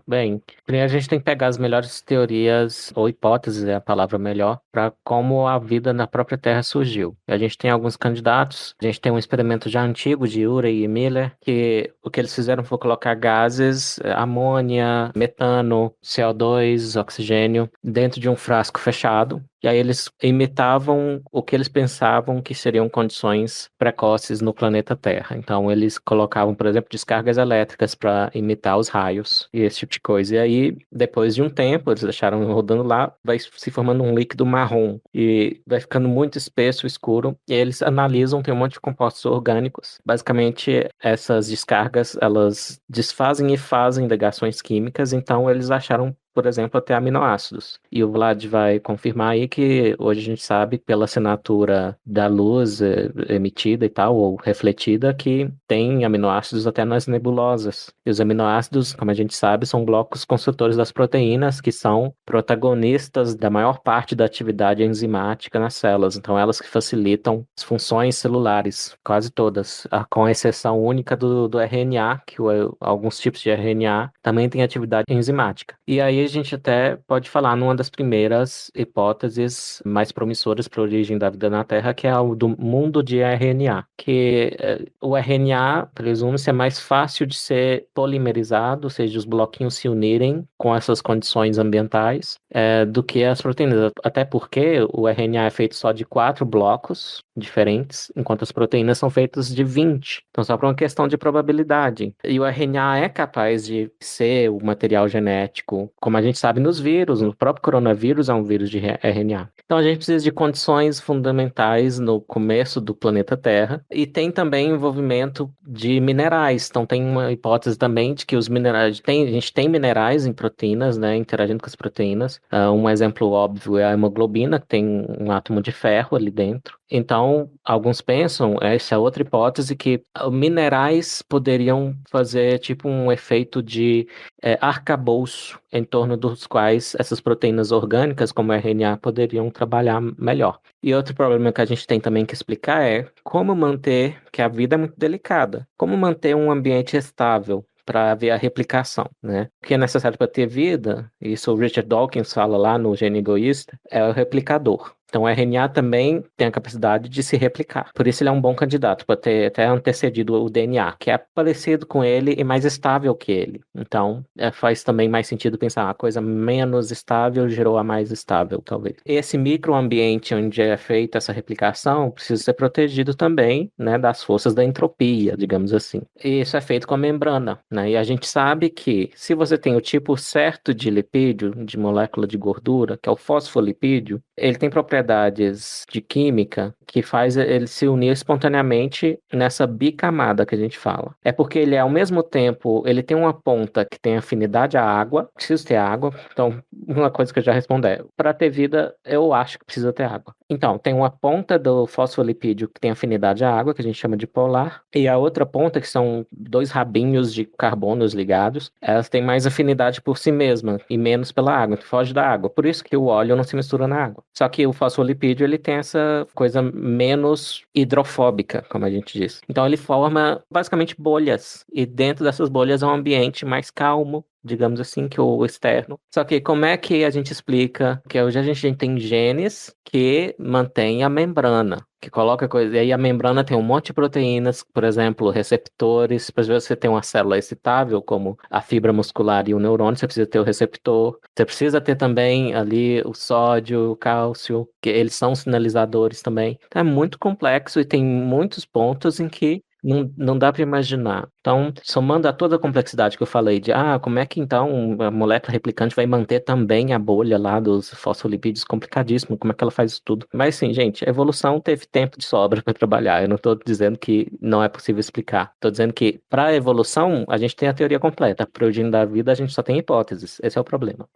Bem, primeiro a gente tem que pegar as melhores teorias, ou hipóteses é a palavra melhor, para como a vida na própria Terra surgiu. A gente tem alguns candidatos, a gente tem um experimento já antigo de Urey e Miller, que o que eles fizeram foi colocar gases, amônia, metano, CO2, oxigênio, dentro de um frasco fechado. E aí eles imitavam o que eles pensavam que seriam condições precoces no planeta Terra. Então eles colocavam, por exemplo, descargas elétricas para imitar os raios e esse tipo de coisa. E aí, depois de um tempo, eles deixaram rodando lá, vai se formando um líquido marrom e vai ficando muito espesso, escuro. E aí eles analisam, tem um monte de compostos orgânicos. Basicamente, essas descargas, elas desfazem e fazem ligações químicas. Então eles acharam, por exemplo, até aminoácidos. E o Vlad vai confirmar aí que hoje a gente sabe, pela assinatura da luz emitida e tal, ou refletida, que tem aminoácidos até nas nebulosas. E os aminoácidos, como a gente sabe, são blocos construtores das proteínas, que são protagonistas da maior parte da atividade enzimática nas células. Então, elas que facilitam as funções celulares, quase todas, com exceção única do RNA, que alguns tipos de RNA também têm atividade enzimática. E aí a gente até pode falar numa das primeiras hipóteses mais promissoras para a origem da vida na Terra, que é o do mundo de RNA, que o RNA, presume-se, é mais fácil de ser polimerizado, ou seja, os bloquinhos se unirem com essas condições ambientais, do que as proteínas, até porque o RNA é feito só de 4 blocos diferentes, enquanto as proteínas são feitas de 20. Então, só por uma questão de probabilidade. E o RNA é capaz de ser o material genético, como a gente sabe nos vírus, no próprio coronavírus é um vírus de RNA. Então, a gente precisa de condições fundamentais no começo do planeta Terra e tem também envolvimento de minerais. Então, tem uma hipótese também de que os minerais, a gente tem minerais em proteínas, né, interagindo com as proteínas. Um exemplo óbvio é a hemoglobina, que tem um átomo de ferro ali dentro. Então, alguns pensam, essa é outra hipótese, que minerais poderiam fazer tipo um efeito de arcabouço em torno dos quais essas proteínas orgânicas, como o RNA, poderiam trabalhar melhor. E outro problema que a gente tem também que explicar é como manter, que a vida é muito delicada, como manter um ambiente estável para haver a replicação, né? O que é necessário para ter vida, isso o Richard Dawkins fala lá no Gene Egoísta, é o replicador. Então, o RNA também tem a capacidade de se replicar. Por isso, ele é um bom candidato para ter até antecedido o DNA, que é parecido com ele e mais estável que ele. Então, faz também mais sentido pensar a coisa menos estável gerou a mais estável, talvez. Esse microambiente onde é feita essa replicação precisa ser protegido também, né, das forças da entropia, digamos assim. E isso é feito com a membrana, né? E a gente sabe que se você tem o tipo certo de lipídio, de molécula de gordura, que é o fosfolipídio, ele tem propriedades de química que faz ele se unir espontaneamente nessa bicamada que a gente fala. É porque ele, ao mesmo tempo, ele tem uma ponta que tem afinidade à água, precisa ter água. Então, uma coisa que eu já respondo é, para ter vida, eu acho que precisa ter água. Então, tem uma ponta do fosfolipídio que tem afinidade à água, que a gente chama de polar, e a outra ponta, que são 2 rabinhos de carbonos ligados, elas têm mais afinidade por si mesma e menos pela água, que foge da água. Por isso que o óleo não se mistura na água. Só que o fosfolipídio, ele tem essa coisa menos hidrofóbica, como a gente diz. Então, ele forma basicamente bolhas, e dentro dessas bolhas é um ambiente mais calmo, digamos assim, que o externo. Só que como é que a gente explica que hoje a gente tem genes que mantêm a membrana, que coloca coisa, e aí a membrana tem um monte de proteínas, por exemplo, receptores, para você ter uma célula excitável, como a fibra muscular e o neurônio, você precisa ter o receptor, você precisa ter também ali o sódio, o cálcio, que eles são sinalizadores também. Então é muito complexo e tem muitos pontos em que não dá para imaginar Então, somando a toda a complexidade que eu falei de, como é que então a molécula replicante vai manter também a bolha lá dos fosfolipídios, complicadíssimo, como é que ela faz isso tudo? Mas sim, gente, a evolução teve tempo de sobra para trabalhar. Eu não estou dizendo que não é possível explicar. Estou dizendo que para a evolução a gente tem a teoria completa. Para a origem da vida a gente só tem hipóteses. Esse é o problema.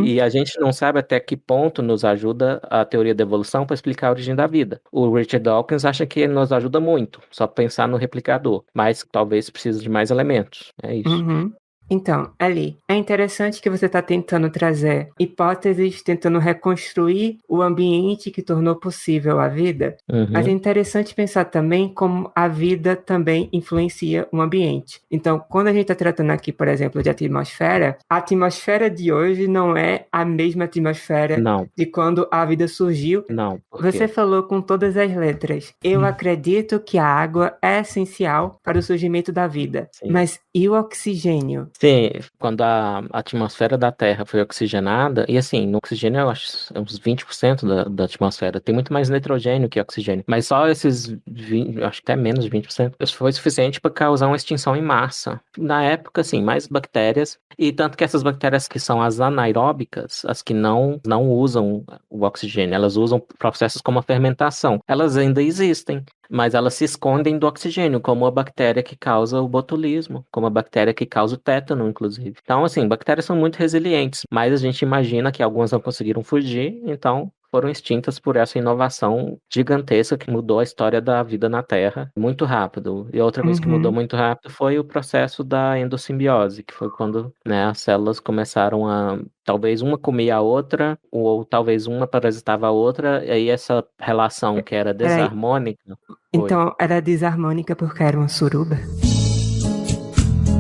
E a gente não sabe até que ponto nos ajuda a teoria da evolução para explicar a origem da vida. O Richard Dawkins acha que ele nos ajuda muito, só pensar no replicador, mas talvez precise de mais elementos. É isso. Então, Ali, é interessante que você está tentando trazer hipóteses, tentando reconstruir o ambiente que tornou possível a vida, mas é interessante pensar também como a vida também influencia o ambiente. Então, quando a gente está tratando aqui, por exemplo, de atmosfera, a atmosfera de hoje não é a mesma atmosfera de quando a vida surgiu. Não. Você falou com todas as letras. Eu acredito que a água é essencial para o surgimento da vida. Sim. Mas e o oxigênio? Sim, quando a atmosfera da Terra foi oxigenada, e assim, no oxigênio eu acho uns 20% da atmosfera, tem muito mais nitrogênio que oxigênio, mas só esses 20, acho que até menos de 20%, isso foi suficiente para causar uma extinção em massa. Na época, assim, mais bactérias, e tanto que essas bactérias que são as anaeróbicas, as que não usam o oxigênio, elas usam processos como a fermentação, elas ainda existem. Mas elas se escondem do oxigênio, como a bactéria que causa o botulismo, como a bactéria que causa o tétano, inclusive. Então, assim, bactérias são muito resilientes, mas a gente imagina que algumas não conseguiram fugir, então foram extintas por essa inovação gigantesca que mudou a história da vida na Terra muito rápido. E outra coisa que mudou muito rápido foi o processo da endossimbiose, que foi quando, né, as células começaram a... Talvez uma comia a outra, ou talvez uma parasitava a outra, e aí essa relação que era desarmônica... Então, era desarmônica porque era uma suruba?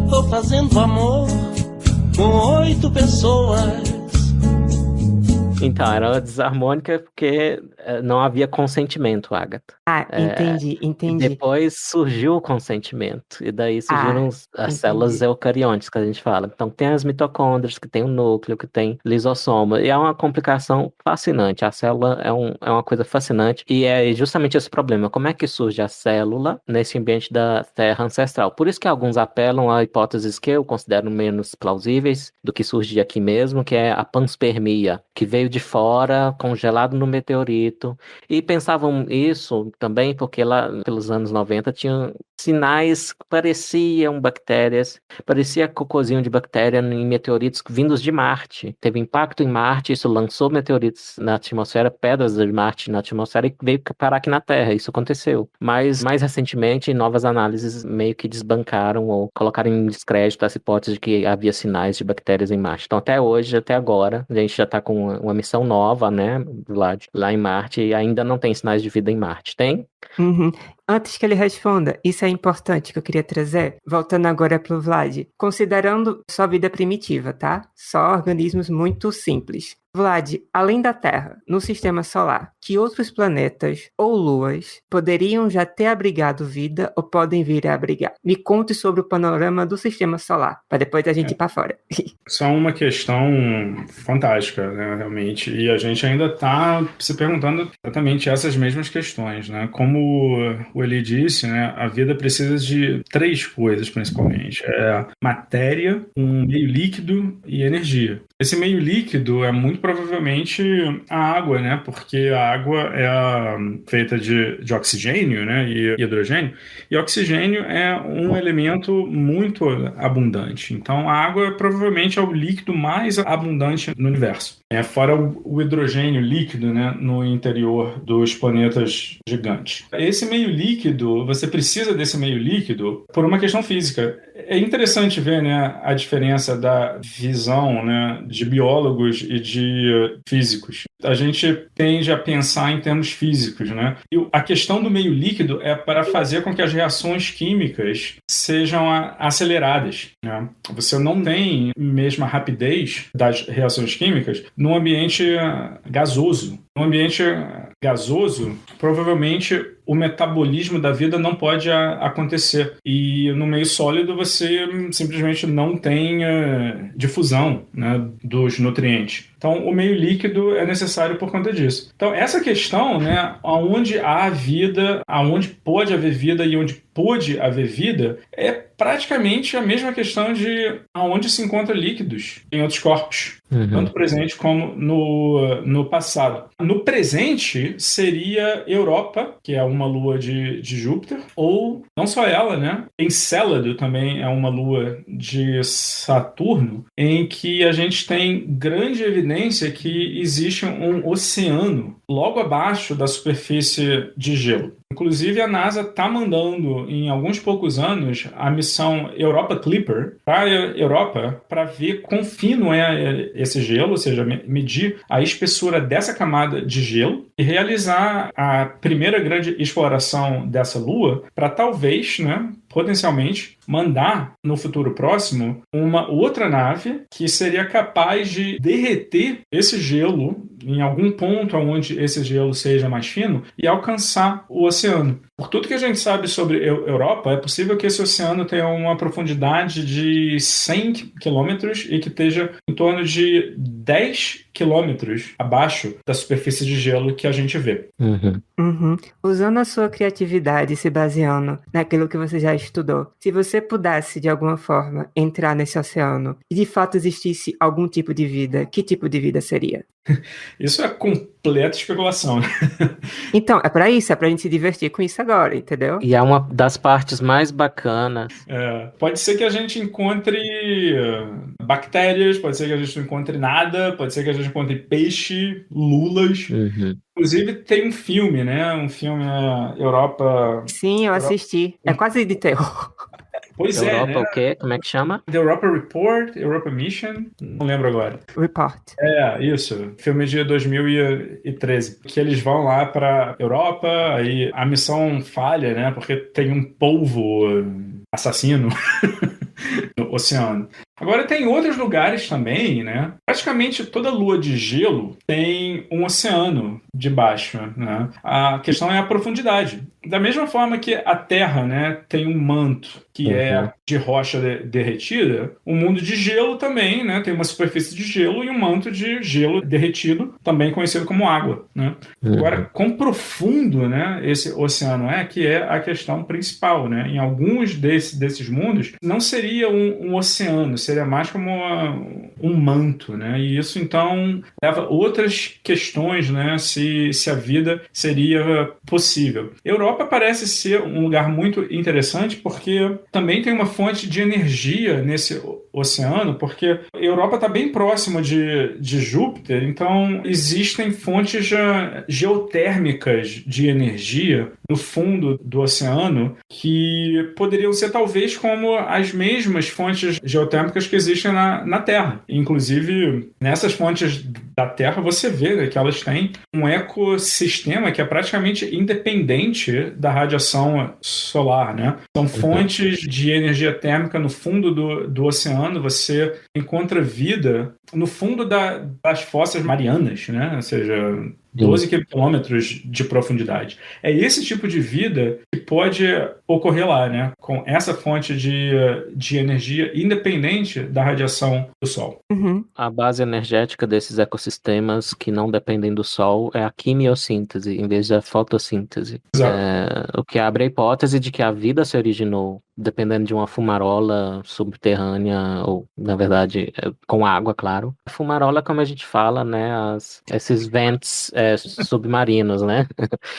Tô fazendo amor com 8 pessoas. Então, era desarmônica porque não havia consentimento, Agatha. Entendi. Depois surgiu o consentimento, e daí surgiram as células eucariontes, que a gente fala. Então, tem as mitocôndrias, que tem o núcleo, que tem lisossoma, e é uma complicação fascinante. A célula é uma coisa fascinante, e é justamente esse problema. Como é que surge a célula nesse ambiente da Terra ancestral? Por isso que alguns apelam a hipóteses que eu considero menos plausíveis do que surgir aqui mesmo, que é a panspermia, que veio de fora, congelado no meteorito, e pensavam isso também porque lá pelos anos 90 tinham sinais que pareciam bactérias, parecia cocôzinho de bactéria em meteoritos vindos de Marte. Teve impacto em Marte, isso lançou meteoritos na atmosfera, pedras de Marte na atmosfera e veio parar aqui na Terra, isso aconteceu. Mas mais recentemente, novas análises meio que desbancaram ou colocaram em descrédito essa hipótese de que havia sinais de bactérias em Marte. Então até hoje, até agora, a gente já está com uma missão nova, né, Vlad, lá em Marte, e ainda não tem sinais de vida em Marte. Tem? Antes que ele responda, isso é importante que eu queria trazer, voltando agora para o Vlad, considerando só vida primitiva, tá? Só organismos muito simples. Vlad, além da Terra, no sistema solar, que outros planetas ou luas poderiam já ter abrigado vida ou podem vir a abrigar? Me conte sobre o panorama do sistema solar, para depois a gente ir para fora. Isso é uma questão fantástica, né, realmente, e a gente ainda está se perguntando exatamente essas mesmas questões, né? Como o Eli disse, né, a vida precisa de 3 coisas, principalmente. É matéria, um meio líquido e energia. Esse meio líquido é muito provavelmente a água, né? Porque a água é feita de oxigênio, né? E hidrogênio. E oxigênio é um elemento muito abundante. Então, a água provavelmente é o líquido mais abundante no universo. Fora o hidrogênio líquido, né? No interior dos planetas gigantes. Esse meio líquido, você precisa desse meio líquido por uma questão física. É interessante ver, né, a diferença da visão, né, de biólogos e de físicos. A gente tende a pensar em termos físicos, né? E a questão do meio líquido é para fazer com que as reações químicas sejam aceleradas, né? Você não tem a mesma rapidez das reações químicas no ambiente gasoso. No ambiente gasoso, provavelmente o metabolismo da vida não pode acontecer. E no meio sólido você simplesmente não tem difusão, né, dos nutrientes. Então, o meio líquido é necessário por conta disso. Então, essa questão, né, onde há vida, aonde pode haver vida e onde pôde haver vida é praticamente a mesma questão de aonde se encontram líquidos em outros corpos. Tanto presente como no passado. No presente, seria Europa, que é uma lua de Júpiter, ou não só ela, né? Encélado também é uma lua de Saturno, em que a gente tem grande evidência que existe um oceano logo abaixo da superfície de gelo. Inclusive, a NASA está mandando, em alguns poucos anos, a missão Europa Clipper para a Europa para ver quão fino é esse gelo, ou seja, medir a espessura dessa camada de gelo e realizar a primeira grande exploração dessa lua para talvez, né, potencialmente, mandar no futuro próximo uma outra nave que seria capaz de derreter esse gelo em algum ponto onde esse gelo seja mais fino e alcançar o oceano. Por tudo que a gente sabe sobre Europa, é possível que esse oceano tenha uma profundidade de 100 quilômetros e que esteja em torno de 10 quilômetros abaixo da superfície de gelo que a gente vê. Usando a sua criatividade e se baseando naquilo que você já estudou, se você pudesse, de alguma forma, entrar nesse oceano e de fato existisse algum tipo de vida, que tipo de vida seria? Isso é completa especulação. Então, é pra isso, é pra gente se divertir com isso agora, entendeu? E é uma das partes mais bacanas. Pode ser que a gente encontre bactérias, pode ser que a gente não encontre nada, pode ser que a gente encontre peixe, lulas. Inclusive tem um filme, né? Um filme Europa... Sim, eu assisti. É quase de terror. Pois Europa, é, né? o quê? Como é que chama? The Europa Report, Europa Mission, não lembro agora. Report. Isso. Filme de 2013. Que eles vão lá para Europa, aí a missão falha, né? Porque tem um polvo assassino no oceano. Agora tem outros lugares também, né? Praticamente toda lua de gelo tem um oceano debaixo, né? A questão é a profundidade. Da mesma forma que a Terra, né, tem um manto que é de rocha derretida, o mundo de gelo também, né, tem uma superfície de gelo e um manto de gelo derretido, também conhecido como água, né? Agora, quão profundo, né, esse oceano é, que é a questão principal, né? Em alguns desses mundos, não seria um oceano, seria mais como um manto, né? E isso, então, leva outras questões, né? Se a vida seria possível. Europa parece ser um lugar muito interessante porque também tem uma fonte de energia nesse oceano, porque a Europa está bem próxima de Júpiter, então existem fontes geotérmicas de energia no fundo do oceano que poderiam ser talvez como as mesmas fontes geotérmicas que existem na Terra. Inclusive, nessas fontes da Terra você vê, né, que elas têm um ecossistema que é praticamente independente da radiação solar, né? São fontes de energia térmica no fundo do oceano, você encontra vida no fundo das fossas marianas, né? Ou seja, 12 quilômetros de profundidade. É esse tipo de vida que pode ocorrer lá, né? Com essa fonte de energia independente da radiação do Sol. A base energética desses ecossistemas que não dependem do Sol é a quimiossíntese, em vez da fotossíntese. O que abre a hipótese de que a vida se originou dependendo de uma fumarola subterrânea, ou, na verdade, com água, claro. Fumarola, como a gente fala, né? Esses vents submarinos, né?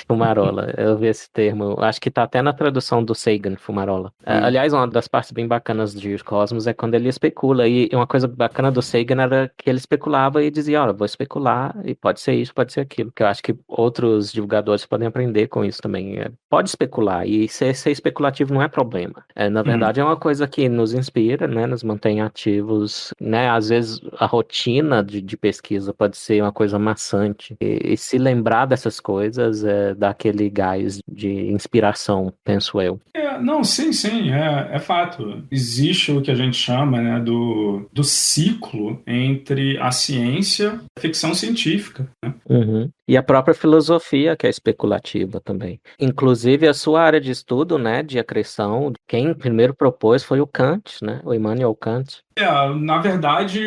Fumarola. Eu vi esse termo. Acho que tá até na tradução do Sagan, fumarola. Aliás, uma das partes bem bacanas de Cosmos é quando ele especula. E uma coisa bacana do Sagan era que ele especulava e dizia, olha, vou especular e pode ser isso, pode ser aquilo. Que eu acho que outros divulgadores podem aprender com isso também. Pode especular. E ser especulativo não é problema. Na verdade, é uma coisa que nos inspira, né? Nos mantém ativos, né? Às vezes a rotina de pesquisa pode ser uma coisa maçante. E se lembrar dessas coisas dá aquele gás de inspiração, penso eu. Não, sim, é fato. Existe o que a gente chama, né, do ciclo entre a ciência e a ficção científica, né? E a própria filosofia, que é especulativa também. Inclusive, a sua área de estudo, né, de acreção, quem primeiro propôs foi o Kant, né, o Immanuel Kant. Na verdade,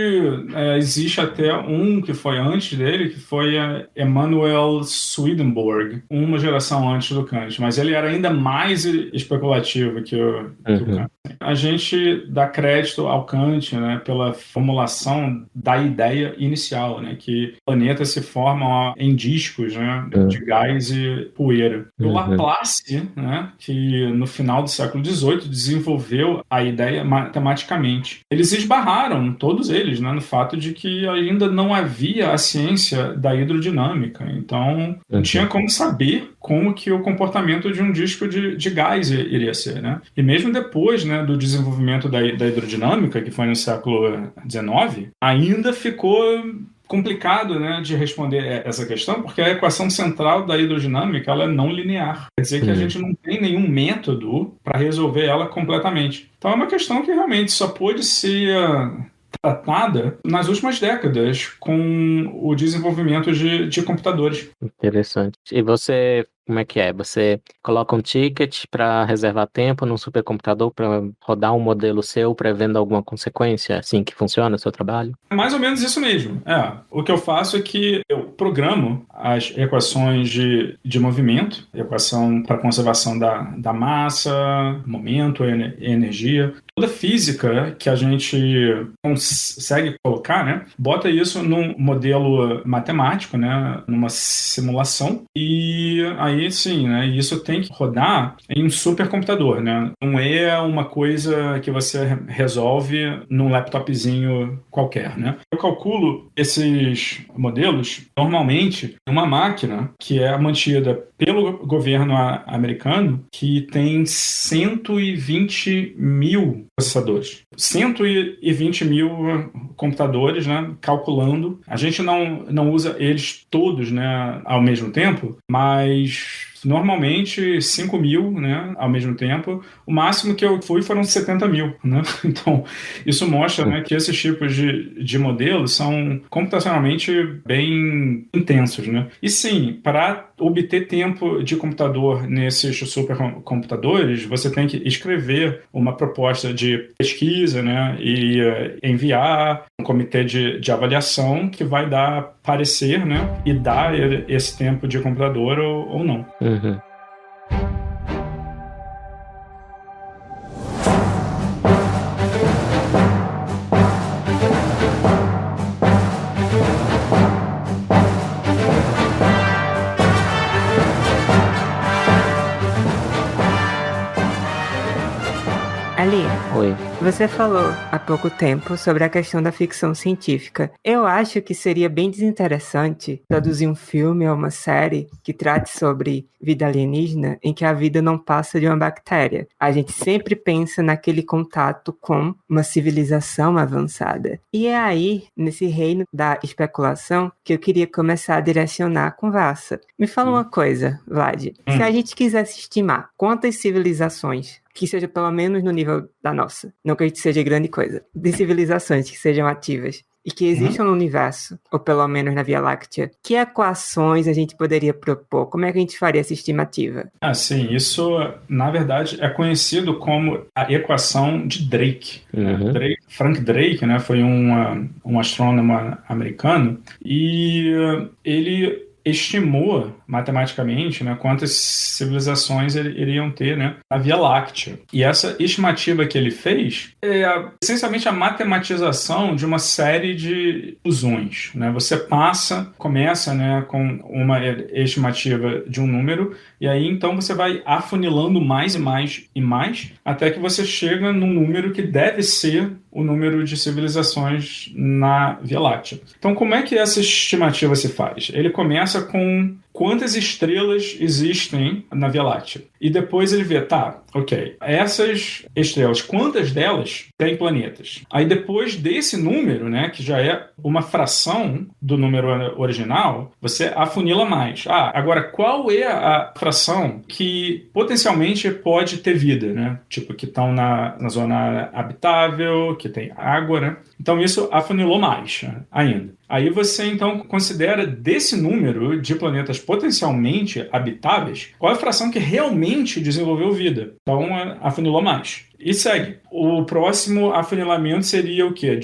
existe até um que foi antes dele, que foi Emanuel Swedenborg, uma geração antes do Kant, mas ele era ainda mais especulativo que o Kant. A gente dá crédito ao Kant, né, pela formulação da ideia inicial, né, que planetas se formam em discos, né, de gás e poeira. O Laplace, né, que no final do século XVIII desenvolveu a ideia matematicamente. Eles esbarraram, todos eles, né, no fato de que ainda não havia a ciência da hidrodinâmica. Então, não tinha como saber como que o comportamento de um disco de gás iria ser, né? E mesmo depois, né, do desenvolvimento da hidrodinâmica, que foi no século XIX, ainda ficou complicado, né, de responder essa questão, porque a equação central da hidrodinâmica ela é não linear. Quer dizer que a gente não tem nenhum método para resolver ela completamente. Então é uma questão que realmente só pôde ser tratada nas últimas décadas com o desenvolvimento de computadores. Interessante. E você, como é que é? Você coloca um ticket para reservar tempo num supercomputador para rodar um modelo seu prevendo alguma consequência? É assim que funciona o seu trabalho? É mais ou menos isso mesmo. O que eu faço é que eu programo as equações de movimento, equação para conservação da massa, momento, energia. Toda física que a gente consegue colocar, né, bota isso num modelo matemático, né, numa simulação, e aí sim, né, isso tem que rodar em um supercomputador, né, não é uma coisa que você resolve num laptopzinho qualquer, né. Eu calculo esses modelos normalmente em uma máquina que é mantida pelo governo americano, que tem 120 mil processadores. 120 mil computadores, né, calculando. A gente não usa eles todos, né, ao mesmo tempo, mas normalmente 5 mil, né, ao mesmo tempo. O máximo que eu fui foram 70 mil, né? Então, isso mostra, né, que esses tipos de modelos são computacionalmente bem intensos, né? E sim, para obter tempo de computador nesses supercomputadores, você tem que escrever uma proposta de pesquisa, né, e enviar um comitê de avaliação que vai dar parecer, né, e dar esse tempo de computador ou não. Ali, Oi. você falou há pouco tempo sobre a questão da ficção científica. Eu acho que seria bem desinteressante produzir um filme ou uma série que trate sobre vida alienígena em que a vida não passa de uma bactéria. A gente sempre pensa naquele contato com uma civilização avançada. E é aí, nesse reino da especulação, que eu queria começar a direcionar a conversa. Me fala uma coisa, Vlad. Se a gente quisesse estimar quantas civilizações que seja pelo menos no nível da nossa, não que a gente seja grande coisa, de civilizações que sejam ativas e que existam no universo, ou pelo menos na Via Láctea, que equações a gente poderia propor? Como é que a gente faria essa estimativa? Sim, isso, na verdade, é conhecido como a equação de Drake. Frank Drake, né, foi um astrônomo americano, e ele estimou matematicamente, né, quantas civilizações iriam ter, né, na Via Láctea. E essa estimativa que ele fez é essencialmente a matematização de uma série de fusões, né? Você começa, né, com uma estimativa de um número, e aí então você vai afunilando mais e mais e mais, até que você chega num número que deve ser o número de civilizações na Via Láctea. Então, como é que essa estimativa se faz? Ele começa com quantas estrelas existem na Via Láctea. E depois ele vê, essas estrelas, quantas delas têm planetas? Aí depois desse número, né, que já é uma fração do número original, você afunila mais. Agora, qual é a fração que potencialmente pode ter vida, né? Tipo, que estão na zona habitável, que tem água, né? Então isso afunilou mais ainda. Aí você, então, considera desse número de planetas potencialmente habitáveis, qual é a fração que realmente desenvolveu vida. Então, afunilou mais. E segue. O próximo afunilamento seria o quê?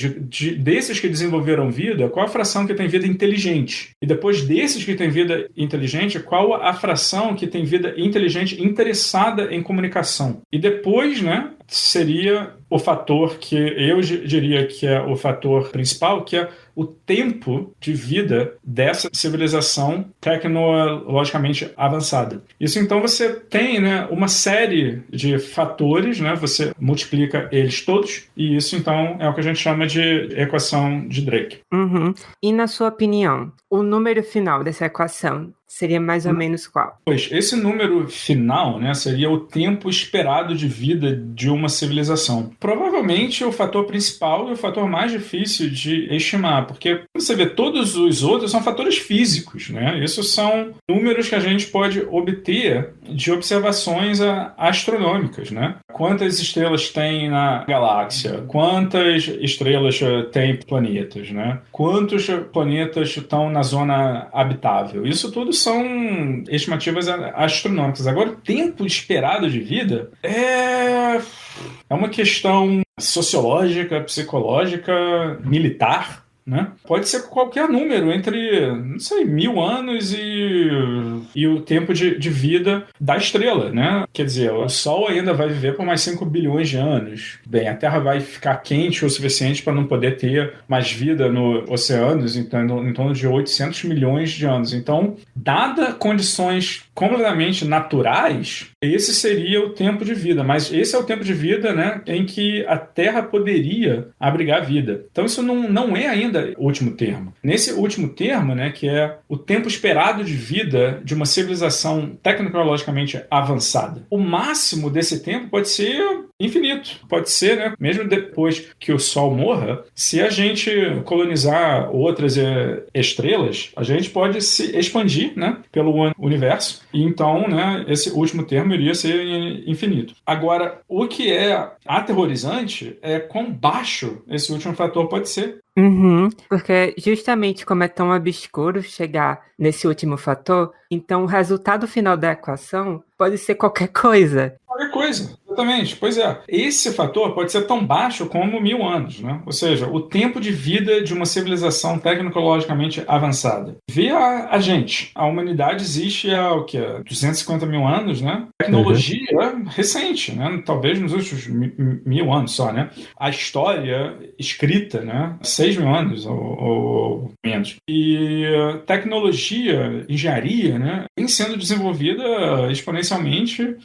Desses que desenvolveram vida, qual a fração que tem vida inteligente? E depois desses que têm vida inteligente, qual a fração que tem vida inteligente interessada em comunicação? E depois, né, seria o fator que eu diria que é o fator principal, que é o tempo de vida dessa civilização tecnologicamente avançada. Isso, então, você tem, né, uma série de fatores, né, você multiplica eles todos, e isso, então, é o que a gente chama de equação de Drake. Uhum. E, na sua opinião, o número final dessa equação seria mais ou menos qual? Pois, esse número final, né, seria o tempo esperado de vida de uma civilização. Provavelmente o fator principal e o fator mais difícil de estimar, porque você vê, todos os outros são fatores físicos, né? Isso são números que a gente pode obter de observações astronômicas, né? Quantas estrelas tem na galáxia? Quantas estrelas tem planetas, né? Quantos planetas estão na zona habitável? Isso tudo são estimativas astronômicas. Agora, o tempo esperado de vida é uma questão sociológica, psicológica, militar, né? Pode ser qualquer número entre, não sei, 1000 anos e o tempo de vida da estrela, né? Quer dizer, o Sol ainda vai viver por mais 5 bilhões de anos. Bem, a Terra vai ficar quente o suficiente para não poder ter mais vida nos oceanos, então, em torno de 800 milhões de anos. Então, dada condições completamente naturais, esse seria o tempo de vida. Mas esse é o tempo de vida, né, em que a Terra poderia abrigar vida. Então, isso não é ainda o último termo. Nesse último termo, né, que é o tempo esperado de vida de uma civilização tecnologicamente avançada. O máximo desse tempo pode ser infinito. Pode ser, né, mesmo depois que o Sol morra, se a gente colonizar outras estrelas, a gente pode se expandir, né, pelo universo. E então, né, esse último termo iria ser infinito. Agora, o que é aterrorizante é quão baixo esse último fator pode ser. Uhum, porque justamente como é tão obscuro chegar nesse último fator, então o resultado final da equação pode ser qualquer coisa. Qualquer coisa, exatamente. Pois é. Esse fator pode ser tão baixo como 1000 anos, né? Ou seja, o tempo de vida de uma civilização tecnologicamente avançada. Vê a gente. A humanidade existe há, 250 mil anos, né? Tecnologia recente, né? Talvez nos últimos 1000 anos só, né? A história escrita, né? 6 mil anos ou menos. E tecnologia, engenharia, né? Vem sendo desenvolvida exponencialmente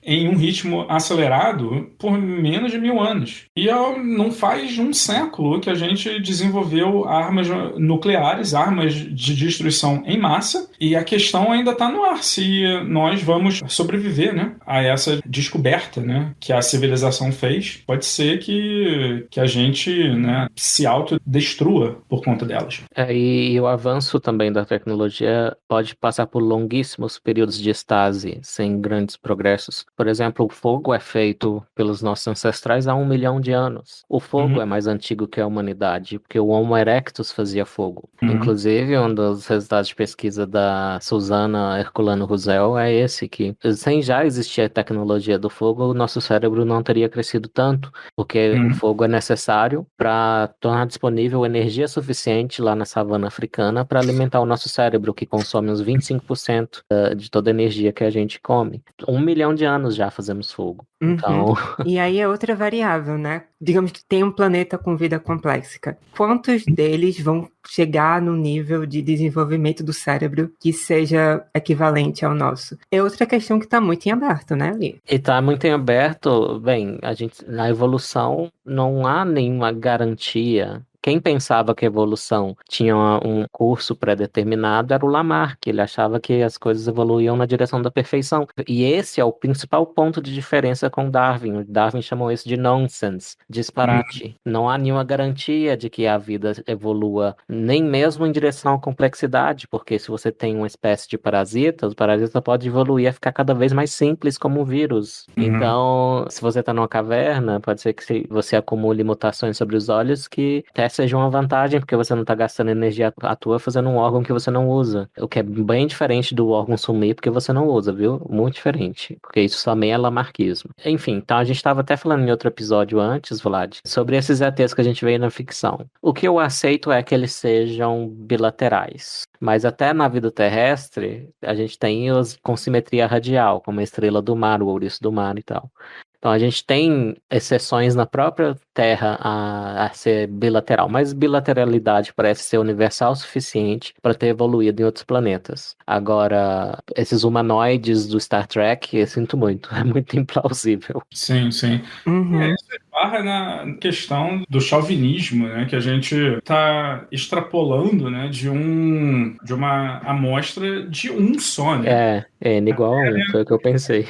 em um ritmo acelerado por menos de 1000 anos. E não faz um século que a gente desenvolveu armas nucleares, armas de destruição em massa, e a questão ainda está no ar, se nós vamos sobreviver, né, a essa descoberta, né, que a civilização fez. Pode ser que a gente, né, se autodestrua por conta delas. E o avanço também da tecnologia pode passar por longuíssimos períodos de estase, sem grandes progressos. Por exemplo, o fogo é feito pelos nossos ancestrais há 1 milhão de anos. O fogo é mais antigo que a humanidade, porque o Homo erectus fazia fogo. Inclusive, um dos resultados de pesquisa da Susana Herculano Russell é esse, que sem já existir a tecnologia do fogo, o nosso cérebro não teria crescido tanto, porque o fogo é necessário para tornar disponível energia suficiente lá na savana africana para alimentar o nosso cérebro, que consome uns 25% de toda a energia que a gente come. 1 milhão de anos já fazemos fogo. Então... E aí é outra variável, né? Digamos que tem um planeta com vida complexa. Quantos deles vão chegar no nível de desenvolvimento do cérebro que seja equivalente ao nosso? É outra questão que está muito em aberto, né, Li? E está muito em aberto. Bem, na evolução não há nenhuma garantia. Quem pensava que a evolução tinha um curso pré-determinado era o Lamarck. Ele achava que as coisas evoluíam na direção da perfeição. E esse é o principal ponto de diferença com Darwin. O Darwin chamou isso de nonsense, disparate. Não há nenhuma garantia de que a vida evolua, nem mesmo em direção à complexidade, porque se você tem uma espécie de parasita, o parasita pode evoluir a ficar cada vez mais simples como um vírus. Então, se você está numa caverna, pode ser que você acumule mutações sobre os olhos que testes seja uma vantagem, porque você não está gastando energia à toa fazendo um órgão que você não usa. O que é bem diferente do órgão sumir porque você não usa, viu? Muito diferente. Porque isso também é lamarquismo. Enfim, então a gente estava até falando em outro episódio antes, Vlad, sobre esses ETs que a gente vê na ficção. O que eu aceito é que eles sejam bilaterais. Mas até na vida terrestre, a gente tem os com simetria radial, como a estrela do mar, o ouriço do mar e tal. Então a gente tem exceções na própria Terra a ser bilateral, mas bilateralidade parece ser universal o suficiente para ter evoluído em outros planetas. Agora, esses humanoides do Star Trek, eu sinto muito, é muito implausível. Sim, sim. Uhum. Isso barra na questão do chauvinismo, né, que a gente está extrapolando, né, de uma amostra de um só, né? É N igual a 1, foi o que eu pensei.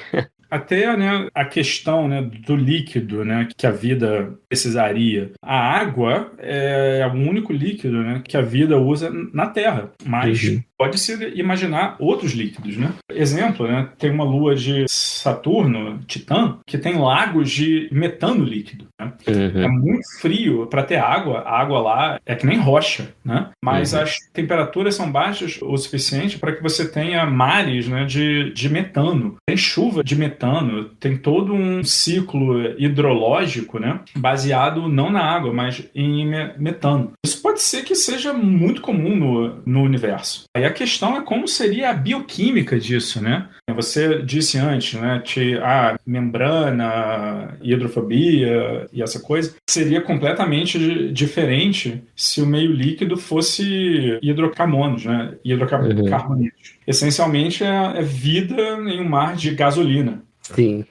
Até, né, a questão, né, do líquido, né, que a vida precisaria. A água é o único líquido, né, que a vida usa na Terra, mas pode-se imaginar outros líquidos, né? Exemplo, né, tem uma lua de Saturno, Titã, que tem lagos de metano líquido, né? É muito frio para ter água. A água lá é que nem rocha, né? Mas as temperaturas são baixas o suficiente para que você tenha mares, né, de metano. Tem chuva de metano, tem todo um ciclo hidrológico, né, baseado não na água, mas em metano. Isso pode ser que seja muito comum no universo. Aí a questão é como seria a bioquímica disso, né? Você disse antes, né, a membrana, hidrofobia e essa coisa seria completamente diferente se o meio líquido fosse hidrocarbonos, né? Hidrocarbonetos. Essencialmente é vida em um mar de gasolina. Sim.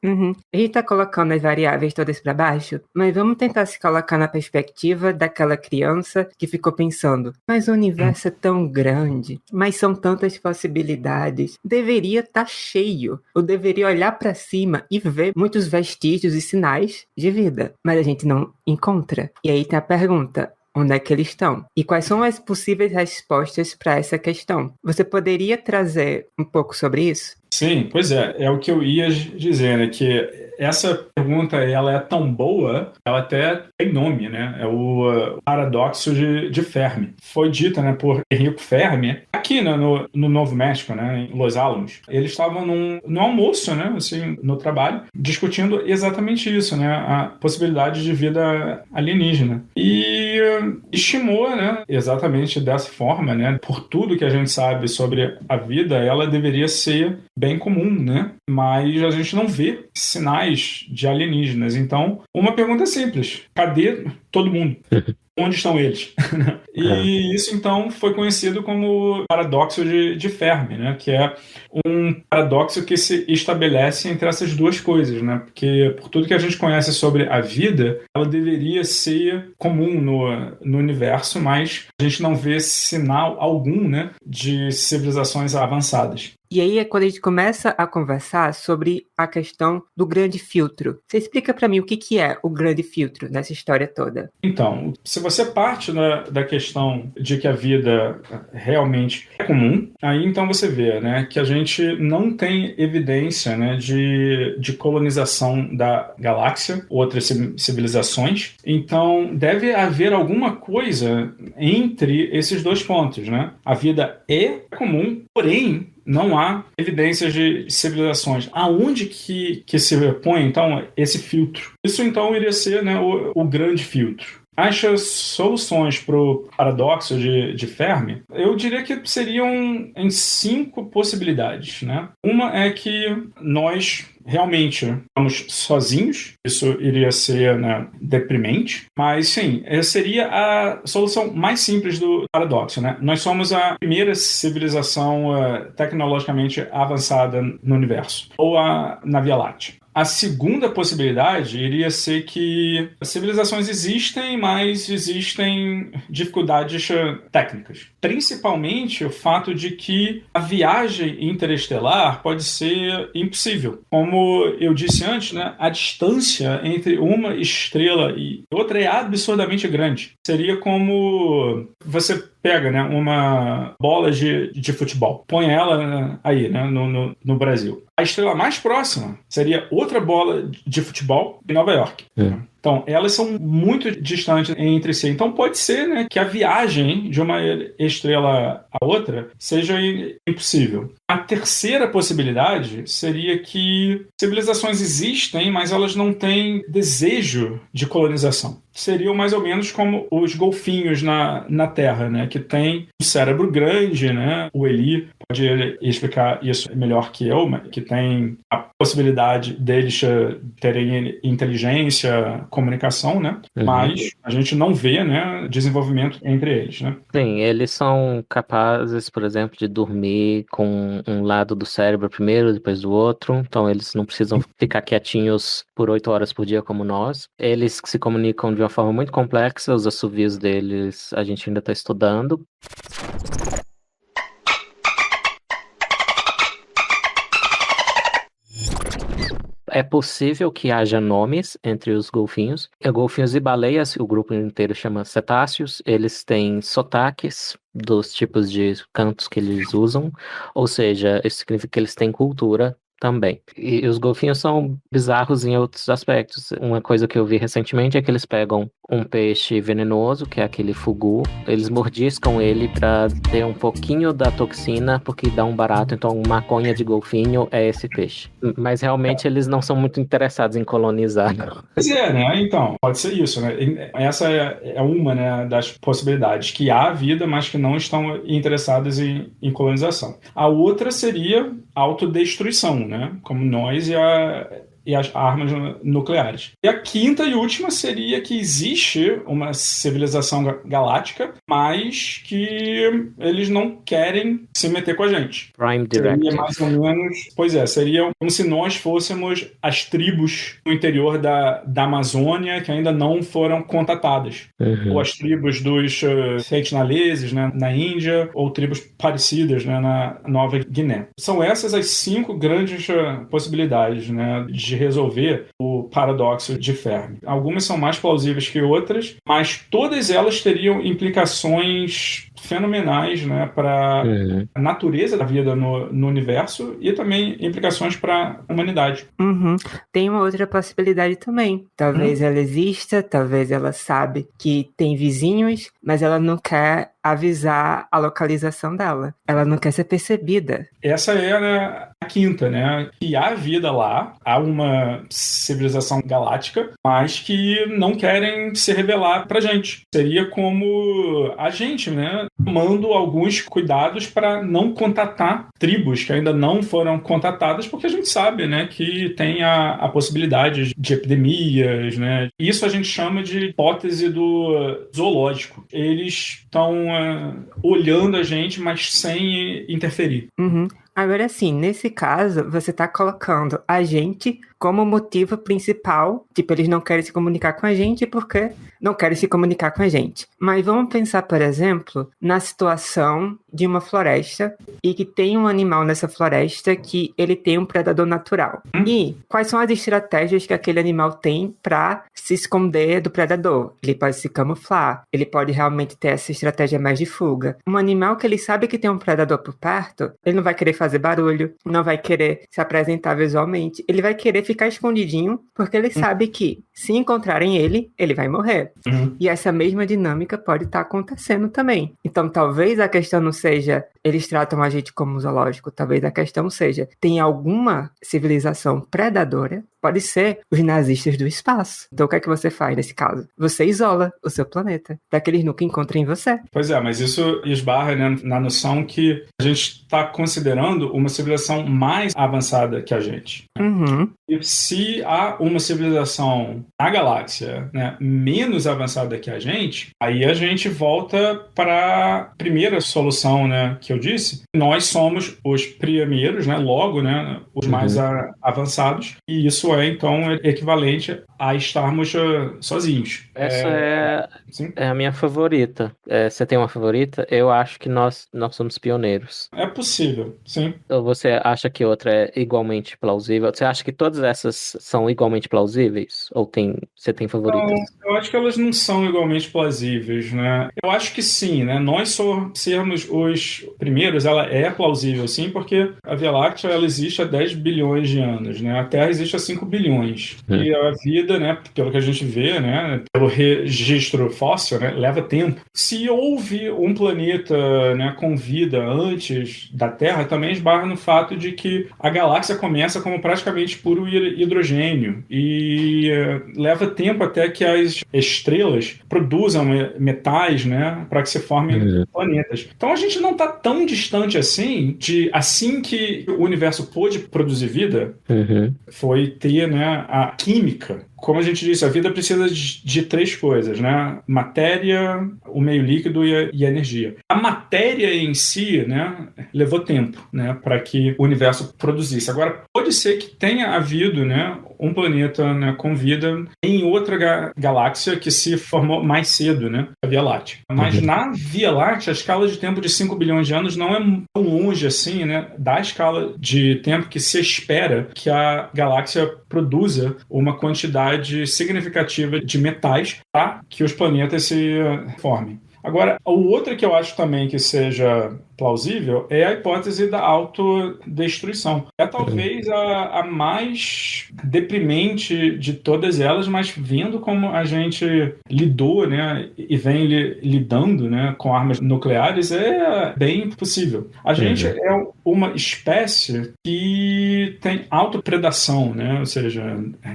A gente tá colocando as variáveis todas para baixo, mas vamos tentar se colocar na perspectiva daquela criança que ficou pensando, mas o universo é tão grande, mas são tantas possibilidades, deveria estar cheio, eu deveria olhar para cima e ver muitos vestígios e sinais de vida, mas a gente não encontra. E aí tem a pergunta: onde é que eles estão? E quais são as possíveis respostas para essa questão? Você poderia trazer um pouco sobre isso? Sim, pois é o que eu ia dizer, né, que essa pergunta ela é tão boa, ela até tem nome, né, é o paradoxo de Fermi. Foi dita, né, por Enrico Fermi, aqui, né, no Novo México, né, em Los Alamos. Eles estavam no almoço, né, assim, no trabalho, discutindo exatamente isso, né, a possibilidade de vida alienígena. E estimou, né, exatamente dessa forma, né, por tudo que a gente sabe sobre a vida, ela deveria ser bem comum, né? Mas a gente não vê sinais de alienígenas. Então, uma pergunta simples: cadê todo mundo? Onde estão eles? E isso, então, foi conhecido como paradoxo de Fermi, né? Que é um paradoxo que se estabelece entre essas duas coisas, né? Porque, por tudo que a gente conhece sobre a vida, ela deveria ser comum no universo, mas a gente não vê sinal algum, né, de civilizações avançadas. E aí é quando a gente começa a conversar sobre a questão do grande filtro. Você explica para mim o que é o grande filtro nessa história toda? Então, se você parte da questão de que a vida realmente é comum, aí então você vê, né, que a gente não tem evidência, né, de colonização da galáxia, outras civilizações. Então, deve haver alguma coisa entre esses dois pontos, né? A vida é comum, porém não há evidências de civilizações. Aonde que se põe, então, esse filtro? Isso, então, iria ser, né, o grande filtro. As soluções para o paradoxo de Fermi, eu diria que seriam em 5 possibilidades, né? Uma é que nós realmente estamos sozinhos, isso iria ser, né, deprimente, mas sim, seria a solução mais simples do paradoxo, né? Nós somos a primeira civilização tecnologicamente avançada no universo, ou na Via Láctea. A segunda possibilidade iria ser que civilizações existem, mas existem dificuldades técnicas. Principalmente o fato de que a viagem interestelar pode ser impossível. Como eu disse antes, né, a distância entre uma estrela e outra é absurdamente grande. Seria como você pega, né, uma bola de futebol, põe ela aí, né, no Brasil. A estrela mais próxima seria outra bola de futebol em Nova York. Então, elas são muito distantes entre si. Então, pode ser, né, que a viagem de uma estrela a outra seja impossível. A terceira possibilidade seria que civilizações existem, mas elas não têm desejo de colonização. Seriam mais ou menos como os golfinhos na Terra, né, que tem um cérebro grande, né? O Eli pode explicar isso melhor que eu, mas que tem a possibilidade deles terem inteligência, comunicação, né? Mas a gente não vê, né, desenvolvimento entre eles, né? Sim, eles são capazes, por exemplo, de dormir com um lado do cérebro primeiro, depois do outro. Então, eles não precisam ficar quietinhos por 8 horas por dia como nós. Eles se comunicam de uma forma muito complexa. Os assovios deles a gente ainda está estudando. É possível que haja nomes entre os golfinhos. Golfinhos e baleias, o grupo inteiro chama cetáceos. Eles têm sotaques dos tipos de cantos que eles usam. Ou seja, isso significa que eles têm cultura também. E os golfinhos são bizarros em outros aspectos. Uma coisa que eu vi recentemente é que eles pegam um peixe venenoso, que é aquele fugu, eles mordiscam ele para ter um pouquinho da toxina, porque dá um barato. Então, maconha de golfinho é esse peixe. Mas realmente eles não são muito interessados em colonizar. Pois é, né? Então, pode ser isso, né? Essa é uma, né, das possibilidades, que há vida, mas que não estão interessadas em colonização. A outra seria autodestruição, né? Como nós e as armas nucleares. E a quinta e última seria que existe uma civilização galáctica, mas que eles não querem se meter com a gente. Prime Directive. Seria mais ou menos... Pois é, seria como se nós fôssemos as tribos no interior da Amazônia que ainda não foram contatadas. Ou as tribos dos sentineleses, né, na Índia, ou tribos parecidas, né, na Nova Guiné. São essas as 5 grandes possibilidades, né, de resolver o paradoxo de Fermi. Algumas são mais plausíveis que outras, mas todas elas teriam implicações fenomenais, né, para a natureza da vida no universo e também implicações para a humanidade. Tem uma outra possibilidade também. Talvez ela exista, talvez ela sabe que tem vizinhos, mas ela não quer avisar a localização dela. Ela não quer ser percebida. Essa é, né, a quinta, né? Que há vida lá, há uma civilização galáctica, mas que não querem se revelar pra gente. Seria como a gente, né? Tomando alguns cuidados para não contatar tribos que ainda não foram contatadas, porque a gente sabe, né, que tem a possibilidade de epidemias, né? Isso a gente chama de hipótese do zoológico. Eles estão olhando a gente, mas sem interferir. Agora sim, nesse caso, você está colocando a gente como motivo principal. Tipo, eles não querem se comunicar com a gente porque não querem se comunicar com a gente. Mas vamos pensar, por exemplo, na situação de uma floresta e que tem um animal nessa floresta que ele tem um predador natural. E quais são as estratégias que aquele animal tem para se esconder do predador? Ele pode se camuflar, ele pode realmente ter essa estratégia mais de fuga. Um animal que ele sabe que tem um predador por perto, ele não vai querer fazer barulho, não vai querer se apresentar visualmente, ele vai querer ficar escondidinho, porque ele sabe que se encontrarem ele, ele vai morrer. E essa mesma dinâmica pode estar acontecendo também. Então, talvez a questão não seja eles tratam a gente como zoológico, talvez a questão seja, tem alguma civilização predadora? Pode ser os nazistas do espaço. Então, o que é que você faz nesse caso? Você isola o seu planeta, para que eles nunca encontrem você. Pois é, mas isso esbarra, né, na noção que a gente está considerando uma civilização mais avançada que a gente. E se há uma civilização na galáxia, né, menos avançada que a gente, aí a gente volta para a primeira solução, né, que eu disse, nós somos os primeiros, né, logo, né, os mais avançados, e isso é, então, equivalente a estarmos sozinhos. Essa Sim. é a minha favorita. Você tem uma favorita? Eu acho que nós somos pioneiros. É possível, sim. Ou você acha que outra é igualmente plausível? Você acha que todas essas são igualmente plausíveis? Ou você tem favoritas? Eu acho que elas não são igualmente plausíveis, né? Eu acho que sim, né? Nós só sermos os primeiros, ela é plausível, sim, porque a Via Láctea, ela existe há 10 bilhões de anos, né? A Terra existe há 5 bilhões. E a vida, né, pelo que a gente vê, né, pelo registro fóssil, né, leva tempo. Se houve um planeta, né, com vida antes da Terra, também esbarra no fato de que a galáxia começa como praticamente puro hidrogênio e leva tempo até que as estrelas produzam metais, né, para que se formem planetas. Então a gente não está tão distante assim de assim que o universo pôde produzir vida, foi ter, né, a química. Como a gente disse, a vida precisa de 3 coisas, né? Matéria, o meio líquido e a energia. A matéria em si, né, levou tempo, né, para que o universo produzisse. Agora, pode ser que tenha havido, né, um planeta, né, com vida em outra galáxia que se formou mais cedo, né, a Via Láctea. Mas na Via Láctea, a escala de tempo de 5 bilhões de anos não é tão longe assim, né, da escala de tempo que se espera que a galáxia produza uma quantidade significativa de metais para que os planetas se formem. Agora, o outro que eu acho também que seja plausível é a hipótese da autodestruição. É talvez a mais deprimente de todas elas, mas vendo como a gente lidou, né, e vem lidando, né, com armas nucleares, é bem possível. A gente é uma espécie que tem autopredação, né, ou seja,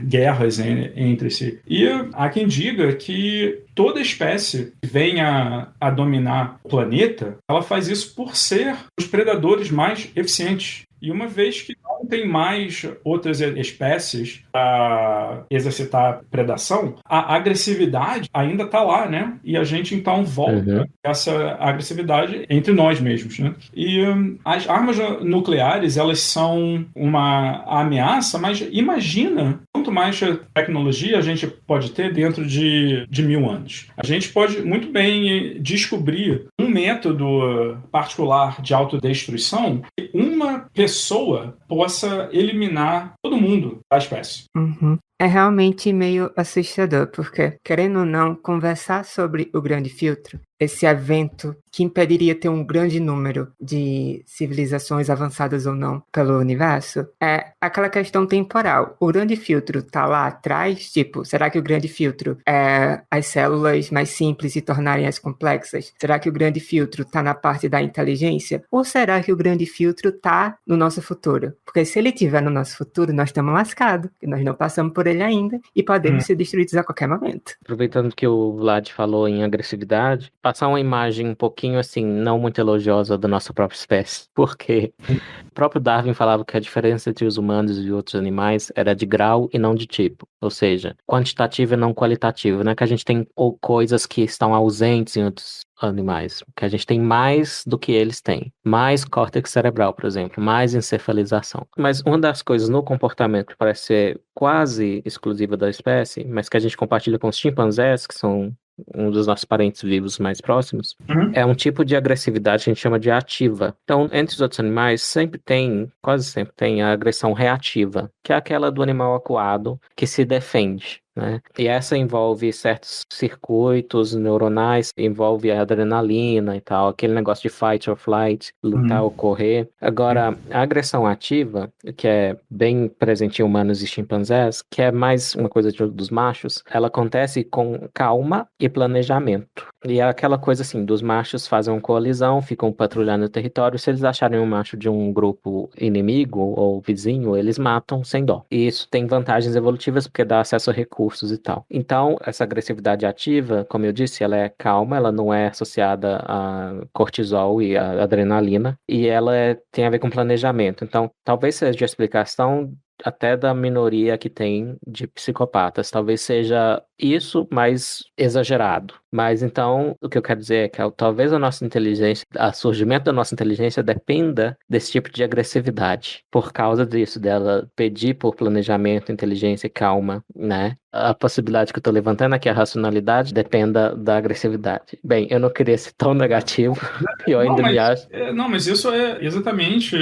guerras entre si. E há quem diga que toda espécie que venha a dominar o planeta, ela faz isso por ser os predadores mais eficientes. E uma vez que não tem mais outras espécies para exercitar predação, a agressividade ainda está lá, né? E a gente então volta essa agressividade entre nós mesmos, né? E as armas nucleares, elas são uma ameaça, mas imagina quanto mais tecnologia a gente pode ter dentro de 1000 anos. A gente pode muito bem descobrir um método particular de autodestruição que uma pessoa possa eliminar todo mundo da espécie. É realmente meio assustador, porque, querendo ou não, conversar sobre o Grande Filtro, esse evento que impediria ter um grande número de civilizações avançadas ou não pelo universo, é aquela questão temporal. O Grande Filtro tá lá atrás, tipo, será que o Grande Filtro é as células mais simples se tornarem as complexas? Será que o Grande Filtro tá na parte da inteligência? Ou será que o Grande Filtro tá no nosso futuro? Porque se ele estiver no nosso futuro, nós estamos lascados, porque nós não passamos por ele ainda e podemos ser destruídos a qualquer momento. Aproveitando que o Vlad falou em agressividade, passar uma imagem um pouquinho assim, não muito elogiosa da nossa própria espécie, porque o próprio Darwin falava que a diferença entre os humanos e outros animais era de grau e não de tipo, ou seja, quantitativa e não qualitativa, não é que a gente tem coisas que estão ausentes em outros animais, que a gente tem mais do que eles têm, mais córtex cerebral, por exemplo, mais encefalização. Mas uma das coisas no comportamento que parece ser quase exclusiva da espécie, mas que a gente compartilha com os chimpanzés, que são um dos nossos parentes vivos mais próximos, é um tipo de agressividade que a gente chama de ativa. Então, entre os outros animais, quase sempre tem a agressão reativa, que é aquela do animal acuado que se defende, né? E essa envolve certos circuitos neuronais, envolve a adrenalina e tal, aquele negócio de fight or flight, lutar ou correr. Agora, a agressão ativa, que é bem presente em humanos e chimpanzés, que é mais uma coisa dos machos, ela acontece com calma e planejamento. E é aquela coisa assim, dos machos fazem uma coalizão, ficam patrulhando o território, se eles acharem um macho de um grupo inimigo ou vizinho, eles matam sem dó. E isso tem vantagens evolutivas porque dá acesso a recursos e tal. Então, essa agressividade ativa, como eu disse, ela é calma, ela não é associada a cortisol e a adrenalina, e ela tem a ver com planejamento. Então, talvez seja a explicação até da minoria que tem de psicopatas. Talvez seja isso, mas exagerado. Mas então, o que eu quero dizer é que talvez a nossa inteligência, o surgimento da nossa inteligência dependa desse tipo de agressividade. Por causa disso, dela pedir por planejamento, inteligência e calma, né? A possibilidade que eu estou levantando aqui, a racionalidade, dependa da agressividade. Bem, eu não queria ser tão negativo, e eu ainda me acho. Não, mas isso é exatamente,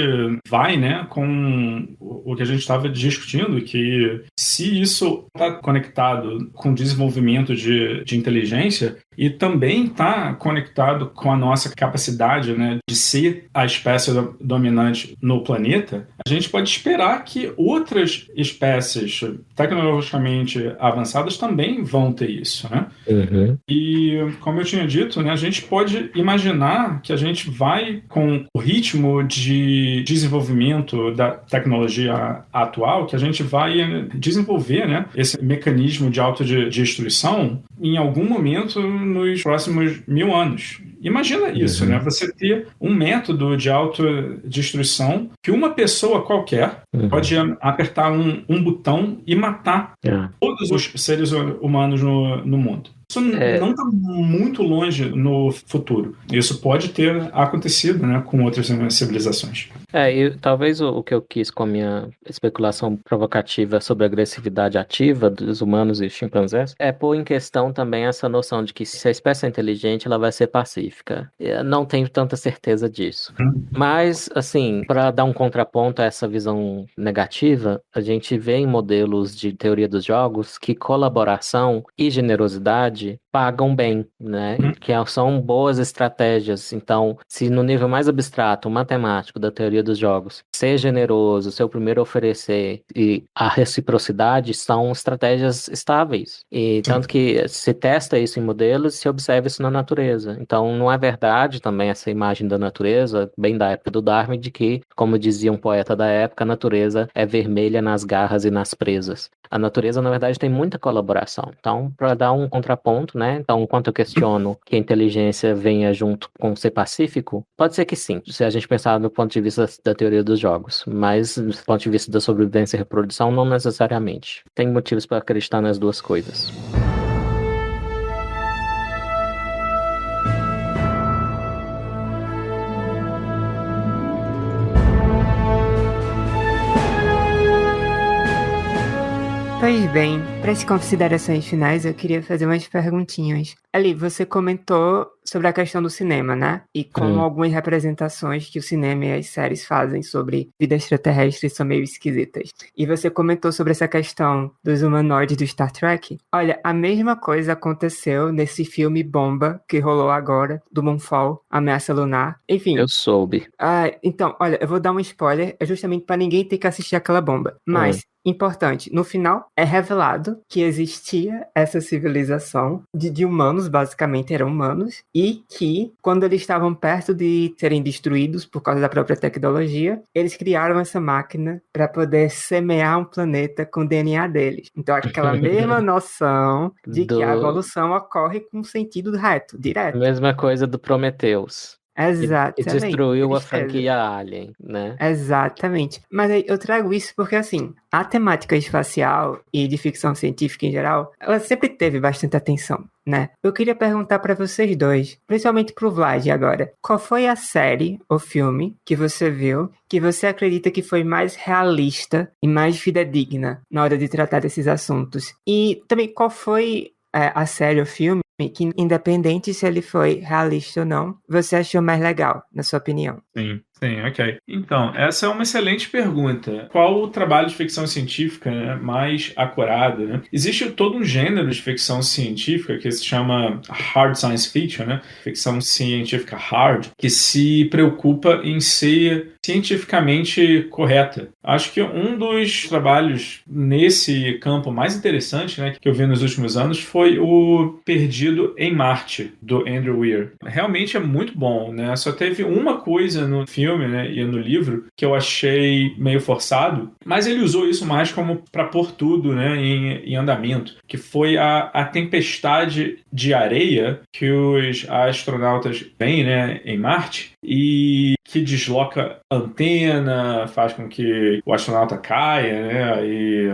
vai, né, com o que a gente estava discutindo, que se isso está conectado com o desenvolvimento de inteligência e também está conectado com a nossa capacidade, né, de ser a espécie dominante no planeta, a gente pode esperar que outras espécies tecnologicamente avançadas também vão ter isso, né? Uhum. E, como eu tinha dito, né, a gente pode imaginar que a gente vai, com o ritmo de desenvolvimento da tecnologia atual, que a gente vai desenvolver, né, esse mecanismo de autodestruição em algum momento nos próximos 1000 anos. Imagina isso, né? Você ter um método de autodestruição que uma pessoa qualquer pode apertar um botão e matar todos os seres humanos no mundo. Isso não está muito longe no futuro. Isso pode ter acontecido, né, com outras civilizações. E talvez o que eu quis com a minha especulação provocativa sobre a agressividade ativa dos humanos e chimpanzés é pôr em questão também essa noção de que se a espécie é inteligente, ela vai ser pacífica. Eu não tenho tanta certeza disso. Mas, assim, para dar um contraponto a essa visão negativa, a gente vê em modelos de teoria dos jogos que colaboração e generosidade pagam bem, né? Que são boas estratégias. Então, se no nível mais abstrato, matemático da teoria dos jogos, ser generoso, ser o primeiro a oferecer e a reciprocidade são estratégias estáveis. E tanto que se testa isso em modelos, se observa isso na natureza. Então, não é verdade também essa imagem da natureza, bem da época do Darwin, de que, como dizia um poeta da época, a natureza é vermelha nas garras e nas presas. A natureza, na verdade, tem muita colaboração. Então, para dar um contraponto, né? Então, enquanto eu questiono que a inteligência venha junto com ser pacífico, pode ser que sim, se a gente pensar do ponto de vista da teoria dos jogos. Mas, do ponto de vista da sobrevivência e reprodução, não necessariamente. Tem motivos para acreditar nas duas coisas. Pois bem, para as considerações finais, eu queria fazer umas perguntinhas. Ali, você comentou sobre a questão do cinema, né? E como algumas representações que o cinema e as séries fazem sobre vida extraterrestre são meio esquisitas. E você comentou sobre essa questão dos humanoides do Star Trek. Olha, a mesma coisa aconteceu nesse filme bomba que rolou agora, do Moonfall, Ameaça Lunar. Enfim. Eu soube. Então, olha, eu vou dar um spoiler, é justamente para ninguém ter que assistir aquela bomba. Mas... importante, no final é revelado que existia essa civilização de humanos, basicamente eram humanos, e que quando eles estavam perto de serem destruídos por causa da própria tecnologia, eles criaram essa máquina para poder semear um planeta com o DNA deles. Então aquela mesma noção de que a evolução ocorre com sentido reto, direto. Mesma coisa do Prometheus. Exatamente. E destruiu a franquia Alien, né? Exatamente. Mas aí eu trago isso porque, assim, a temática espacial e de ficção científica em geral, ela sempre teve bastante atenção, né? Eu queria perguntar para vocês dois, principalmente pro Vlad agora, qual foi a série ou filme que você viu que você acredita que foi mais realista e mais fidedigna na hora de tratar desses assuntos? E também qual foi a série ou filme que, independente se ele foi realista ou não, você achou mais legal, na sua opinião? Sim, ok. Então, essa é uma excelente pergunta. Qual o trabalho de ficção científica, né, mais acurado, né? Existe todo um gênero de ficção científica que se chama hard science fiction, né? Ficção científica hard, que se preocupa em ser cientificamente correta. Acho que um dos trabalhos nesse campo mais interessante, né, que eu vi nos últimos anos foi o Perdido em Marte, do Andrew Weir. Realmente é muito bom, né? Só teve uma coisa no filme, né, e no livro que eu achei meio forçado, mas ele usou isso mais como para pôr tudo, né, em andamento, que foi a tempestade de areia que os astronautas veem, né, em Marte, e que desloca antena, faz com que o astronauta caia, né, e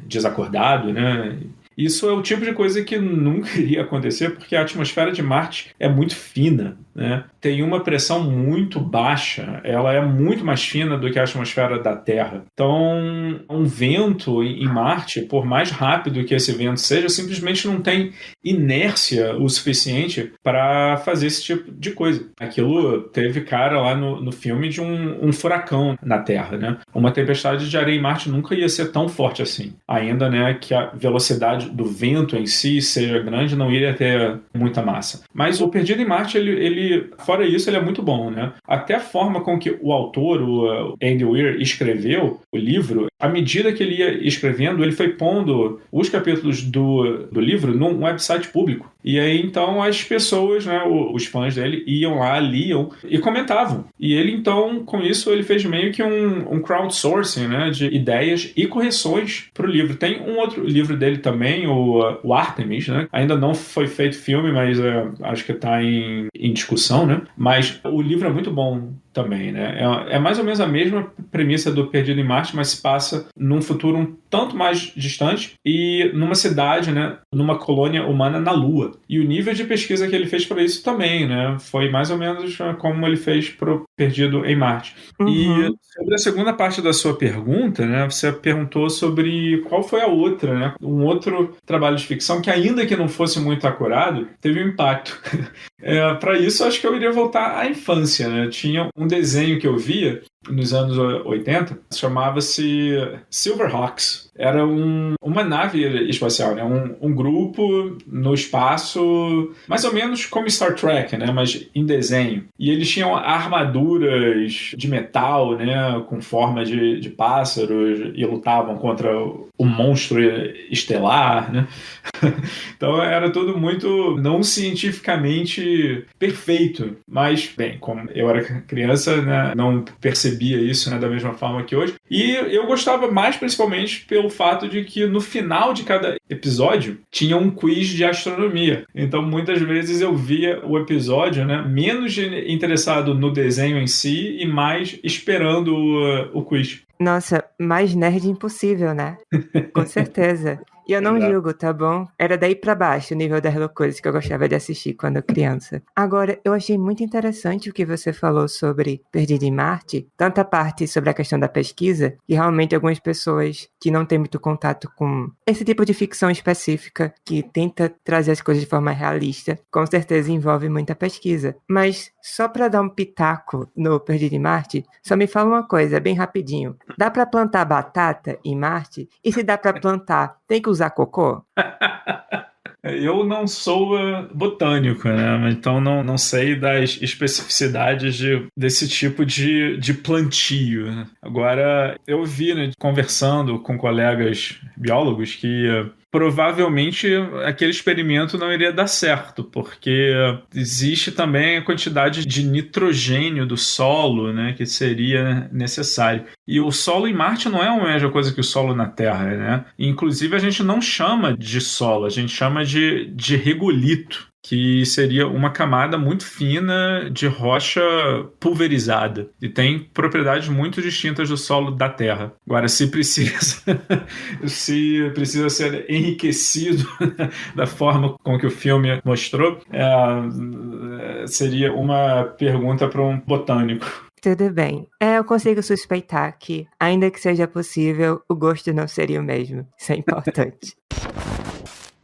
desacordado, né? Isso é o tipo de coisa que nunca iria acontecer, porque a atmosfera de Marte é muito fina, né? Tem uma pressão muito baixa, ela é muito mais fina do que a atmosfera da Terra. Então, um vento em Marte, por mais rápido que esse vento seja, simplesmente não tem inércia o suficiente para fazer esse tipo de coisa. Aquilo teve cara lá no filme de um furacão na Terra, né? Uma tempestade de areia em Marte nunca ia ser tão forte assim. Ainda, né, que a velocidade do vento em si seja grande, não iria ter muita massa. Mas o Perdido em Marte, ele fora isso, ele é muito bom, né? Até a forma com que o autor, o Andy Weir, escreveu o livro, à medida que ele ia escrevendo, ele foi pondo os capítulos do livro num website público. E aí, então, as pessoas, né, os fãs dele, iam lá, liam e comentavam. E ele, então, com isso, ele fez meio que um crowdsourcing, né, de ideias e correções para o livro. Tem um outro livro dele também, o Artemis, né? Ainda não foi feito filme, mas acho que está em discussão, né? Mas o livro é muito bom também, né? É mais ou menos a mesma premissa do Perdido em Marte, mas se passa num futuro um tanto mais distante e numa cidade, né? Numa colônia humana na Lua. E o nível de pesquisa que ele fez para isso também, né? Foi mais ou menos como ele fez para o Perdido em Marte. Uhum. E sobre a segunda parte da sua pergunta, né? Você perguntou sobre qual foi a outra, né? Um outro trabalho de ficção que, ainda que não fosse muito acurado, teve um impacto. Para isso, acho que eu iria voltar à infância, né? Tinha um desenho que eu via nos anos 80, chamava-se Silverhawks. Era uma nave espacial, né? Um grupo no espaço, mais ou menos como Star Trek, né? Mas em desenho. E eles tinham armaduras de metal, né? Com forma de pássaros, e lutavam contra um monstro estelar, né? Então era tudo muito não cientificamente perfeito, mas, bem, como eu era criança, né, não percebia isso, né, da mesma forma que hoje. E eu gostava mais principalmente pelo fato de que no final de cada episódio tinha um quiz de astronomia. Então muitas vezes eu via o episódio, né, menos interessado no desenho em si e mais esperando o quiz. Nossa, mais nerd impossível, né? Com certeza. E eu não julgo, tá bom? Era daí pra baixo o nível das loucuras que eu gostava de assistir quando criança. Agora, eu achei muito interessante o que você falou sobre Perdido em Marte, tanto a parte sobre a questão da pesquisa, que realmente algumas pessoas que não têm muito contato com esse tipo de ficção específica, que tenta trazer as coisas de forma realista, com certeza envolve muita pesquisa. Mas, só pra dar um pitaco no Perdido em Marte, só me fala uma coisa, bem rapidinho. Dá pra plantar batata em Marte? E se dá pra plantar, tem que usar cocô? Eu não sou botânico, né? Então não sei das especificidades desse tipo de plantio, né? Agora, eu vi, né, conversando com colegas biólogos que provavelmente aquele experimento não iria dar certo, porque existe também a quantidade de nitrogênio do solo, né, que seria necessário. E o solo em Marte não é a mesma coisa que o solo na Terra, né? Inclusive, a gente não chama de solo, a gente chama de regolito, que seria uma camada muito fina de rocha pulverizada e tem propriedades muito distintas do solo da Terra. Agora, se precisa ser enriquecido da forma com que o filme mostrou, seria uma pergunta para um botânico. Tudo bem. Eu consigo suspeitar que, ainda que seja possível, o gosto não seria o mesmo. Isso é importante.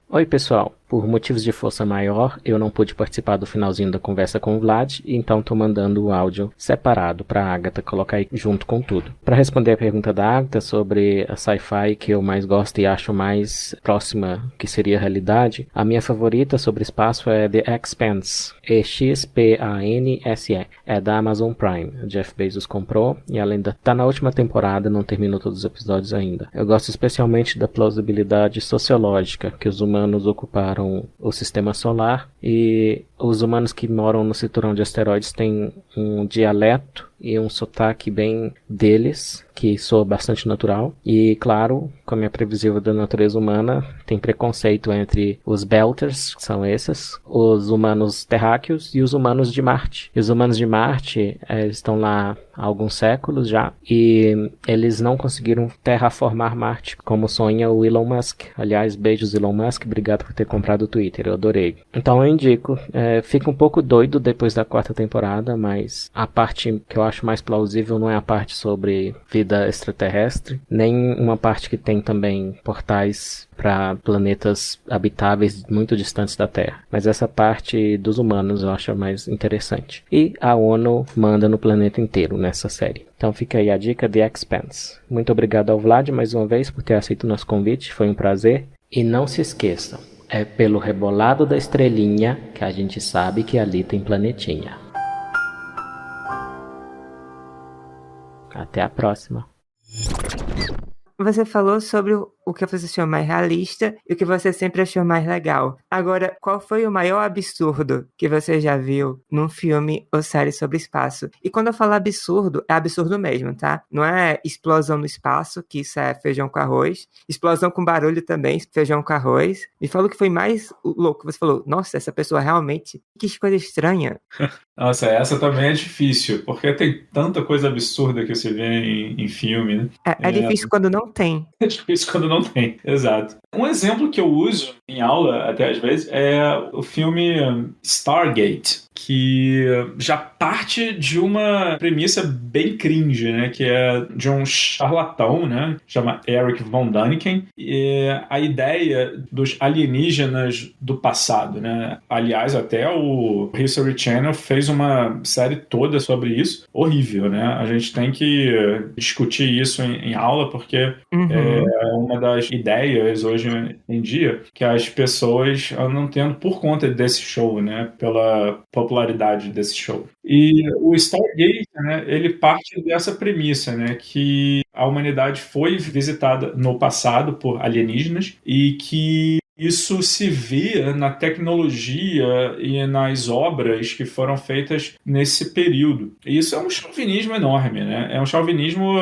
Oi, pessoal. Por motivos de força maior, eu não pude participar do finalzinho da conversa com o Vlad, então tô mandando o áudio separado pra Agatha colocar aí junto com tudo. Para responder a pergunta da Agatha sobre a sci-fi que eu mais gosto e acho mais próxima que seria a realidade, a minha favorita sobre espaço é The Expanse, Expanse, é da Amazon Prime. O Jeff Bezos comprou e ela ainda tá na última temporada, não terminou todos os episódios ainda. Eu gosto especialmente da plausibilidade sociológica que os humanos ocuparam o sistema solar e os humanos que moram no cinturão de asteroides têm um dialeto e um sotaque bem deles, que soa bastante natural. E, claro, como é previsível da natureza humana, tem preconceito entre os Belters, que são esses, os humanos terráqueos e os humanos de Marte. E os humanos de Marte estão lá há alguns séculos já, e eles não conseguiram terraformar Marte, como sonha o Elon Musk. Aliás, beijos Elon Musk, obrigado por ter comprado o Twitter, eu adorei. Então eu indico, fica um pouco doido depois da 4ª temporada, mas a parte que eu acho mais plausível não é a parte sobre vida extraterrestre, nem uma parte que tem também portais para planetas habitáveis muito distantes da Terra. Mas essa parte dos humanos eu acho mais interessante. E a ONU manda no planeta inteiro nessa série. Então fica aí a dica The Expanse. Muito obrigado ao Vlad mais uma vez por ter aceito o nosso convite, foi um prazer. E não se esqueçam, é pelo rebolado da estrelinha que a gente sabe que ali tem planetinha. Até a próxima. Você falou sobre o que você achou mais realista e o que você sempre achou mais legal. Agora, qual foi o maior absurdo que você já viu num filme ou série sobre espaço? E quando eu falo absurdo, é absurdo mesmo, tá? Não é explosão no espaço, que isso é feijão com arroz. Explosão com barulho também, feijão com arroz. Me fala o que foi mais louco. Você falou, nossa, essa pessoa realmente... Que coisa estranha. Nossa, essa também é difícil, porque tem tanta coisa absurda que você vê em filme, né? É difícil quando não tem. É difícil quando não tem, exato. Um exemplo que eu uso em aula, até às vezes, é o filme Stargate, que já parte de uma premissa bem cringe, né? Que é de um charlatão, né? Chama Eric von Däniken. E a ideia dos alienígenas do passado, né? Aliás, até o History Channel fez uma série toda sobre isso. Horrível, né? A gente tem que discutir isso em aula, porque é uma das ideias hoje em dia que as pessoas andam tendo por conta desse show, né? Pela popularidade desse show. E o Stargate, né? Ele parte dessa premissa, né? Que a humanidade foi visitada no passado por alienígenas e que isso se vê na tecnologia e nas obras que foram feitas nesse período. E isso é um chauvinismo enorme, né? É um chauvinismo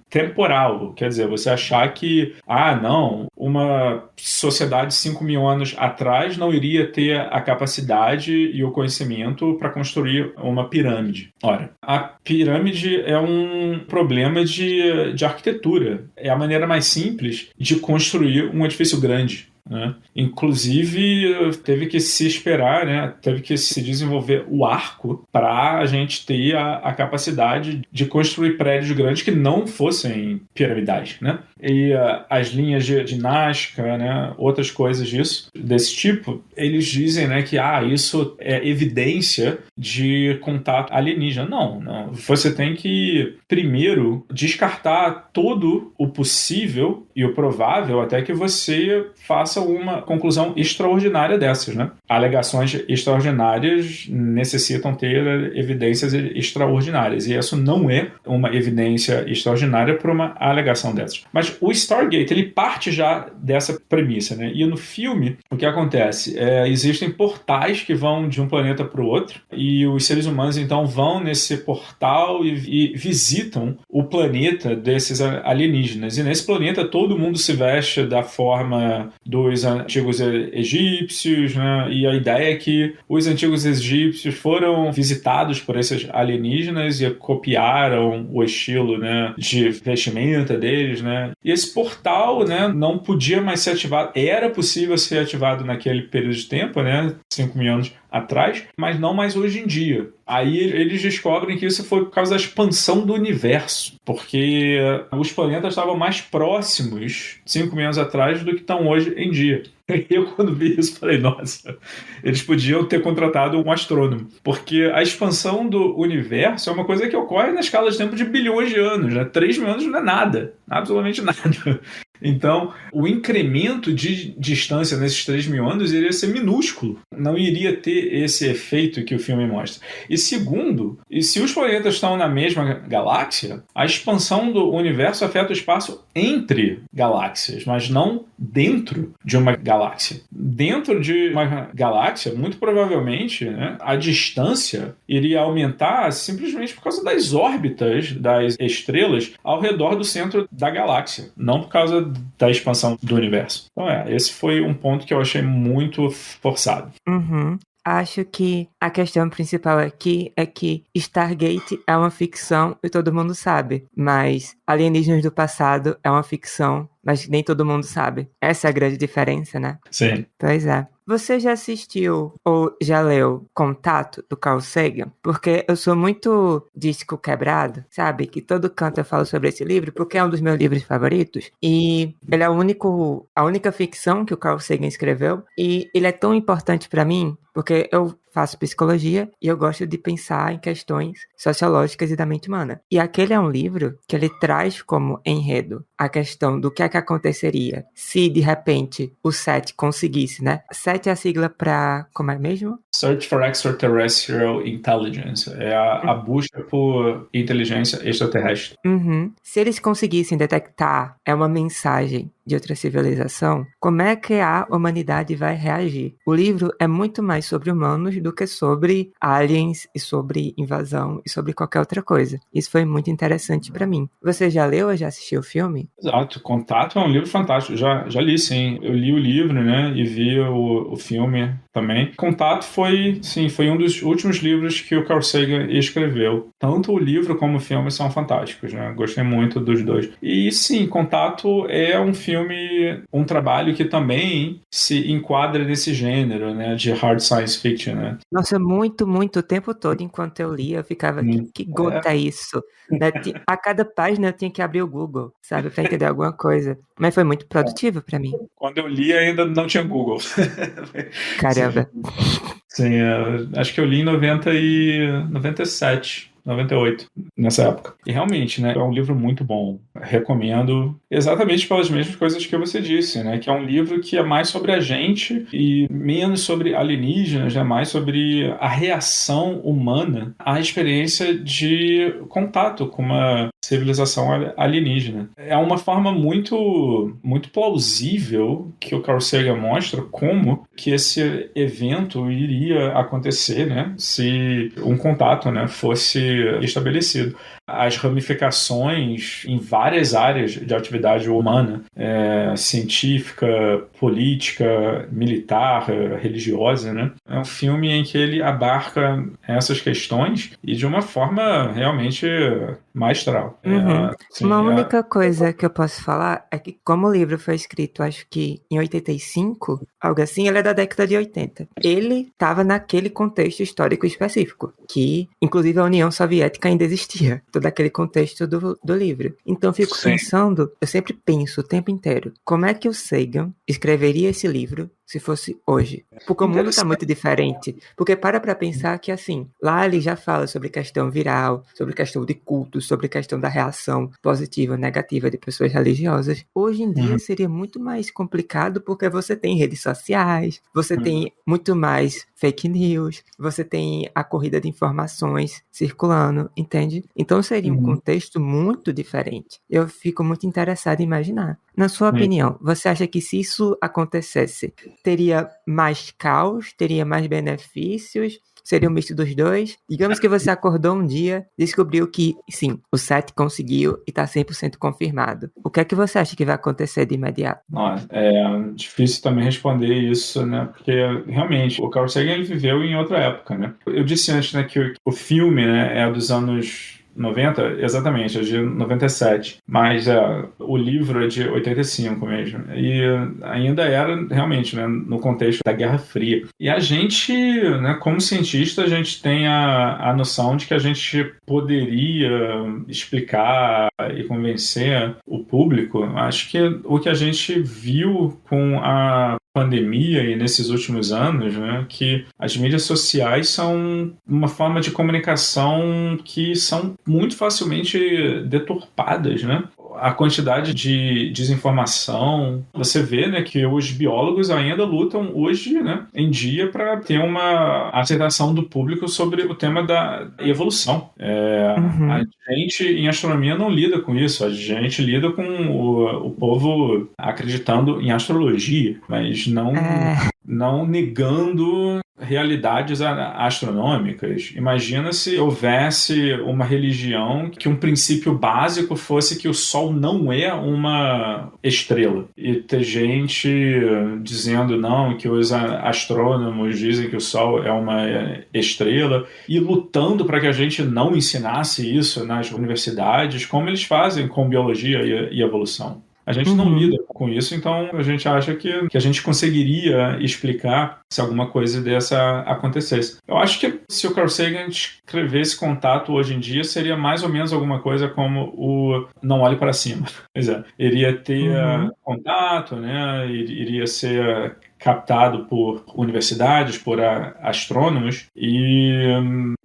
temporal. Quer dizer, você achar que, não, uma sociedade 5.000 anos atrás não iria ter a capacidade e o conhecimento para construir uma pirâmide. Ora, a pirâmide é um problema de arquitetura. É a maneira mais simples de construir um edifício grande. Né? Inclusive teve que se esperar, né? Teve que se desenvolver o arco para a gente ter a capacidade de construir prédios grandes que não fossem piramidais, né? E as linhas de Nazca, né? Outras coisas desse tipo, eles dizem, né, que isso é evidência de contato alienígena. Não. Você tem que primeiro descartar todo o possível e o provável até que você faça uma conclusão extraordinária dessas, né? Alegações extraordinárias necessitam ter evidências extraordinárias, e isso não é uma evidência extraordinária para uma alegação dessas. Mas o Stargate, ele parte já dessa premissa, né? E no filme, o que acontece? Existem portais que vão de um planeta para o outro, e os seres humanos, então, vão nesse portal e visitam o planeta desses alienígenas. E nesse planeta, todo mundo se veste da forma dos antigos egípcios, né? E a ideia é que os antigos egípcios foram visitados por esses alienígenas e copiaram o estilo, né, de vestimenta deles, né? E esse portal, né, não podia mais ser ativado. Era possível ser ativado naquele período de tempo, né, 5.000 anos atrás, mas não mais hoje em dia. Aí eles descobrem que isso foi por causa da expansão do universo, porque os planetas estavam mais próximos 5.000 anos atrás do que estão hoje em dia. Eu, quando vi isso, falei, nossa, eles podiam ter contratado um astrônomo, porque a expansão do universo é uma coisa que ocorre na escala de tempo de bilhões de anos, né? 3.000 anos não é nada, absolutamente nada. Então, o incremento de distância nesses 3.000 anos iria ser minúsculo. Não iria ter esse efeito que o filme mostra. E segundo, se os planetas estão na mesma galáxia, a expansão do universo afeta o espaço entre galáxias, mas não dentro de uma galáxia. Dentro de uma galáxia, muito provavelmente, né, a distância iria aumentar simplesmente por causa das órbitas das estrelas ao redor do centro da galáxia, não por causa da expansão do universo. Então esse foi um ponto que eu achei muito forçado. Uhum. Acho que a questão principal aqui é que Stargate é uma ficção e todo mundo sabe, mas Alienígenas do Passado é uma ficção, mas nem todo mundo sabe. Essa é a grande diferença, né? Sim. Pois é. Você já assistiu ou já leu Contato, do Carl Sagan? Porque eu sou muito disco quebrado, sabe? Que todo canto eu falo sobre esse livro, porque é um dos meus livros favoritos. E ele é a única ficção que o Carl Sagan escreveu. E ele é tão importante pra mim, porque eu faço psicologia e eu gosto de pensar em questões sociológicas e da mente humana. E aquele é um livro que ele traz como enredo a questão do que é que aconteceria se, de repente, o SET conseguisse, né? SET é a sigla para... como é mesmo? Search for Extraterrestrial Intelligence. É a busca por inteligência extraterrestre. Uhum. Se eles conseguissem detectar uma mensagem de outra civilização, como é que a humanidade vai reagir? O livro é muito mais sobre humanos do que sobre aliens e sobre invasão e sobre qualquer outra coisa. Isso foi muito interessante pra mim. Você já leu ou já assistiu o filme? Exato. Contato é um livro fantástico. Já li, sim. Eu li o livro, né? E vi o filme também. Contato foi um dos últimos livros que o Carl Sagan escreveu. Tanto o livro como o filme são fantásticos, né? Gostei muito dos dois. E sim, Contato é um filme, um trabalho que também se enquadra nesse gênero, né? De hard science fiction, né? Nossa, muito o tempo todo, enquanto eu lia, eu ficava, que gota é isso? Né? A cada página eu tinha que abrir o Google, sabe? Pra entender alguma coisa. Mas foi muito produtivo pra mim. Quando eu li ainda não tinha Google. Caramba. Sim, acho que eu li em 97, 98, nessa época. E realmente, né, é um livro muito bom. Recomendo exatamente pelas mesmas coisas que você disse, né, que é um livro que é mais sobre a gente e menos sobre alienígenas, né, mais sobre a reação humana à experiência de contato com uma civilização alienígena. É uma forma muito plausível que o Carl Sagan mostra como que esse evento iria acontecer, né, se um contato, né, fosse estabelecido. As ramificações em várias áreas de atividade humana, científica, política, militar, religiosa, né? É um filme em que ele abarca essas questões e de uma forma realmente maestral. Uhum. Uma única coisa que eu posso falar é que, como o livro foi escrito, acho que em 85, algo assim, ele é da década de 80. Ele estava naquele contexto histórico específico, que, inclusive, a União Soviética ainda existia. Todo aquele contexto do livro. Então, eu fico pensando, eu sempre penso o tempo inteiro, como é que o Sagan escreveria esse livro se fosse hoje? Porque o mundo está muito diferente. Porque para pensar que, assim, lá ele já fala sobre questão viral, sobre questão de cultos, sobre questão da reação positiva, negativa de pessoas religiosas. Hoje em dia seria muito mais complicado porque você tem redes sociais, você tem muito mais fake news, você tem a corrida de informações circulando, entende? Então seria um contexto muito diferente. Eu fico muito interessado em imaginar. Na sua opinião, você acha que se isso acontecesse, teria mais caos, teria mais benefícios? Seria um misto dos dois? Digamos que você acordou um dia, descobriu que, sim, o SET conseguiu e está 100% confirmado. O que é que você acha que vai acontecer de imediato? É difícil também responder isso, né? Porque, realmente, o Carl Sagan ele viveu em outra época, né? Eu disse antes, né, que o filme, né, é dos anos 90, exatamente, é de 97, mas o livro é de 85 mesmo, e ainda era realmente, né, no contexto da Guerra Fria. E a gente, né, como cientista, a gente tem a noção de que a gente poderia explicar e convencer o público. Acho que o que a gente viu com a pandemia e nesses últimos anos, né, que as mídias sociais são uma forma de comunicação que são muito facilmente deturpadas, né? a quantidade de desinformação. Você vê, né, que os biólogos ainda lutam hoje, né, em dia, para ter uma aceitação do público sobre o tema da evolução. A gente, em astronomia, não lida com isso. A gente lida com o povo acreditando em astrologia, mas não negando realidades astronômicas. Imagina se houvesse uma religião que um princípio básico fosse que o Sol não é uma estrela. E ter gente dizendo não, que os astrônomos dizem que o Sol é uma estrela, e lutando para que a gente não ensinasse isso nas universidades, como eles fazem com biologia e evolução. A gente não lida com isso, então a gente acha que a gente conseguiria explicar se alguma coisa dessa acontecesse. Eu acho que se o Carl Sagan escrevesse Contato hoje em dia, seria mais ou menos alguma coisa como o Não Olhe para Cima. Pois é, iria ter contato, né? Iria ser captado por universidades, por astrônomos, e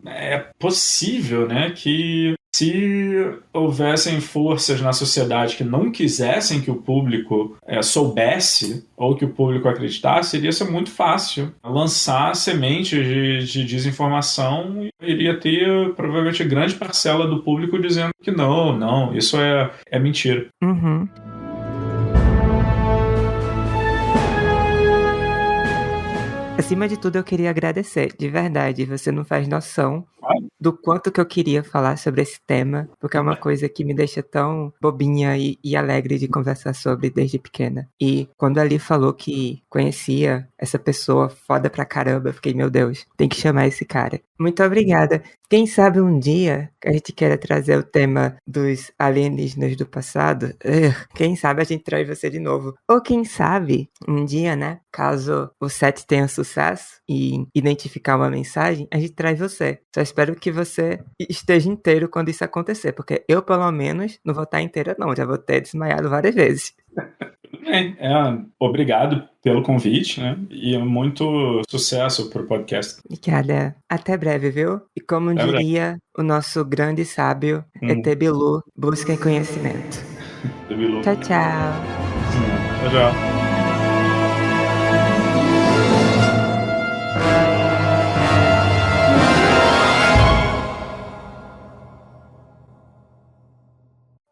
é possível, né, que se houvessem forças na sociedade que não quisessem que o público soubesse ou que o público acreditasse, iria ser muito fácil lançar sementes de desinformação, e iria ter provavelmente grande parcela do público dizendo que não, isso é mentira. Acima de tudo, eu queria agradecer, de verdade. Você não faz noção do quanto que eu queria falar sobre esse tema, porque é uma coisa que me deixa tão bobinha e alegre de conversar sobre desde pequena. E quando a Ali falou que conhecia essa pessoa foda pra caramba, eu fiquei, meu Deus, tem que chamar esse cara. Muito obrigada. Quem sabe um dia que a gente queira trazer o tema dos alienígenas do passado, quem sabe a gente traz você de novo. Ou quem sabe, um dia, né, caso o set tenha sucesso e identificar uma mensagem, a gente traz você. Só espero que você esteja inteiro quando isso acontecer, porque eu, pelo menos, não vou estar inteira não, já vou ter desmaiado várias vezes. Obrigado pelo convite, né? E muito sucesso pro podcast. Obrigada. Até breve, viu? E como diria o nosso grande sábio, ET Bilu, busquem conhecimento. Tchau, tchau. Tchau, tchau.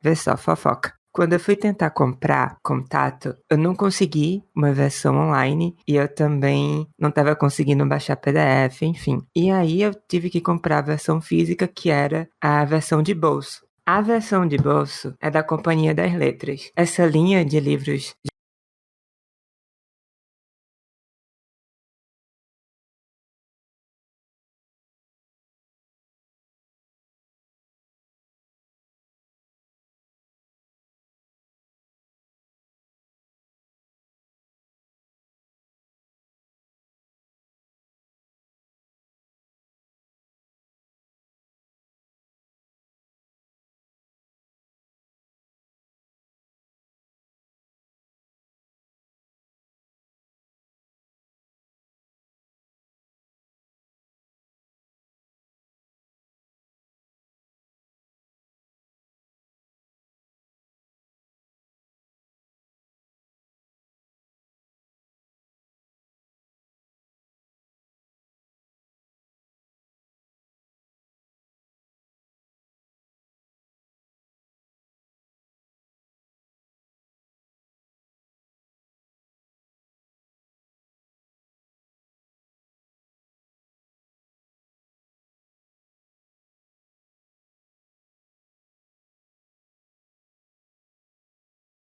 Vê só, fofoca. Quando eu fui tentar comprar Contato, eu não consegui uma versão online e eu também não estava conseguindo baixar PDF, enfim. E aí eu tive que comprar a versão física, que era a versão de bolso. A versão de bolso é da Companhia das Letras. Essa linha de livros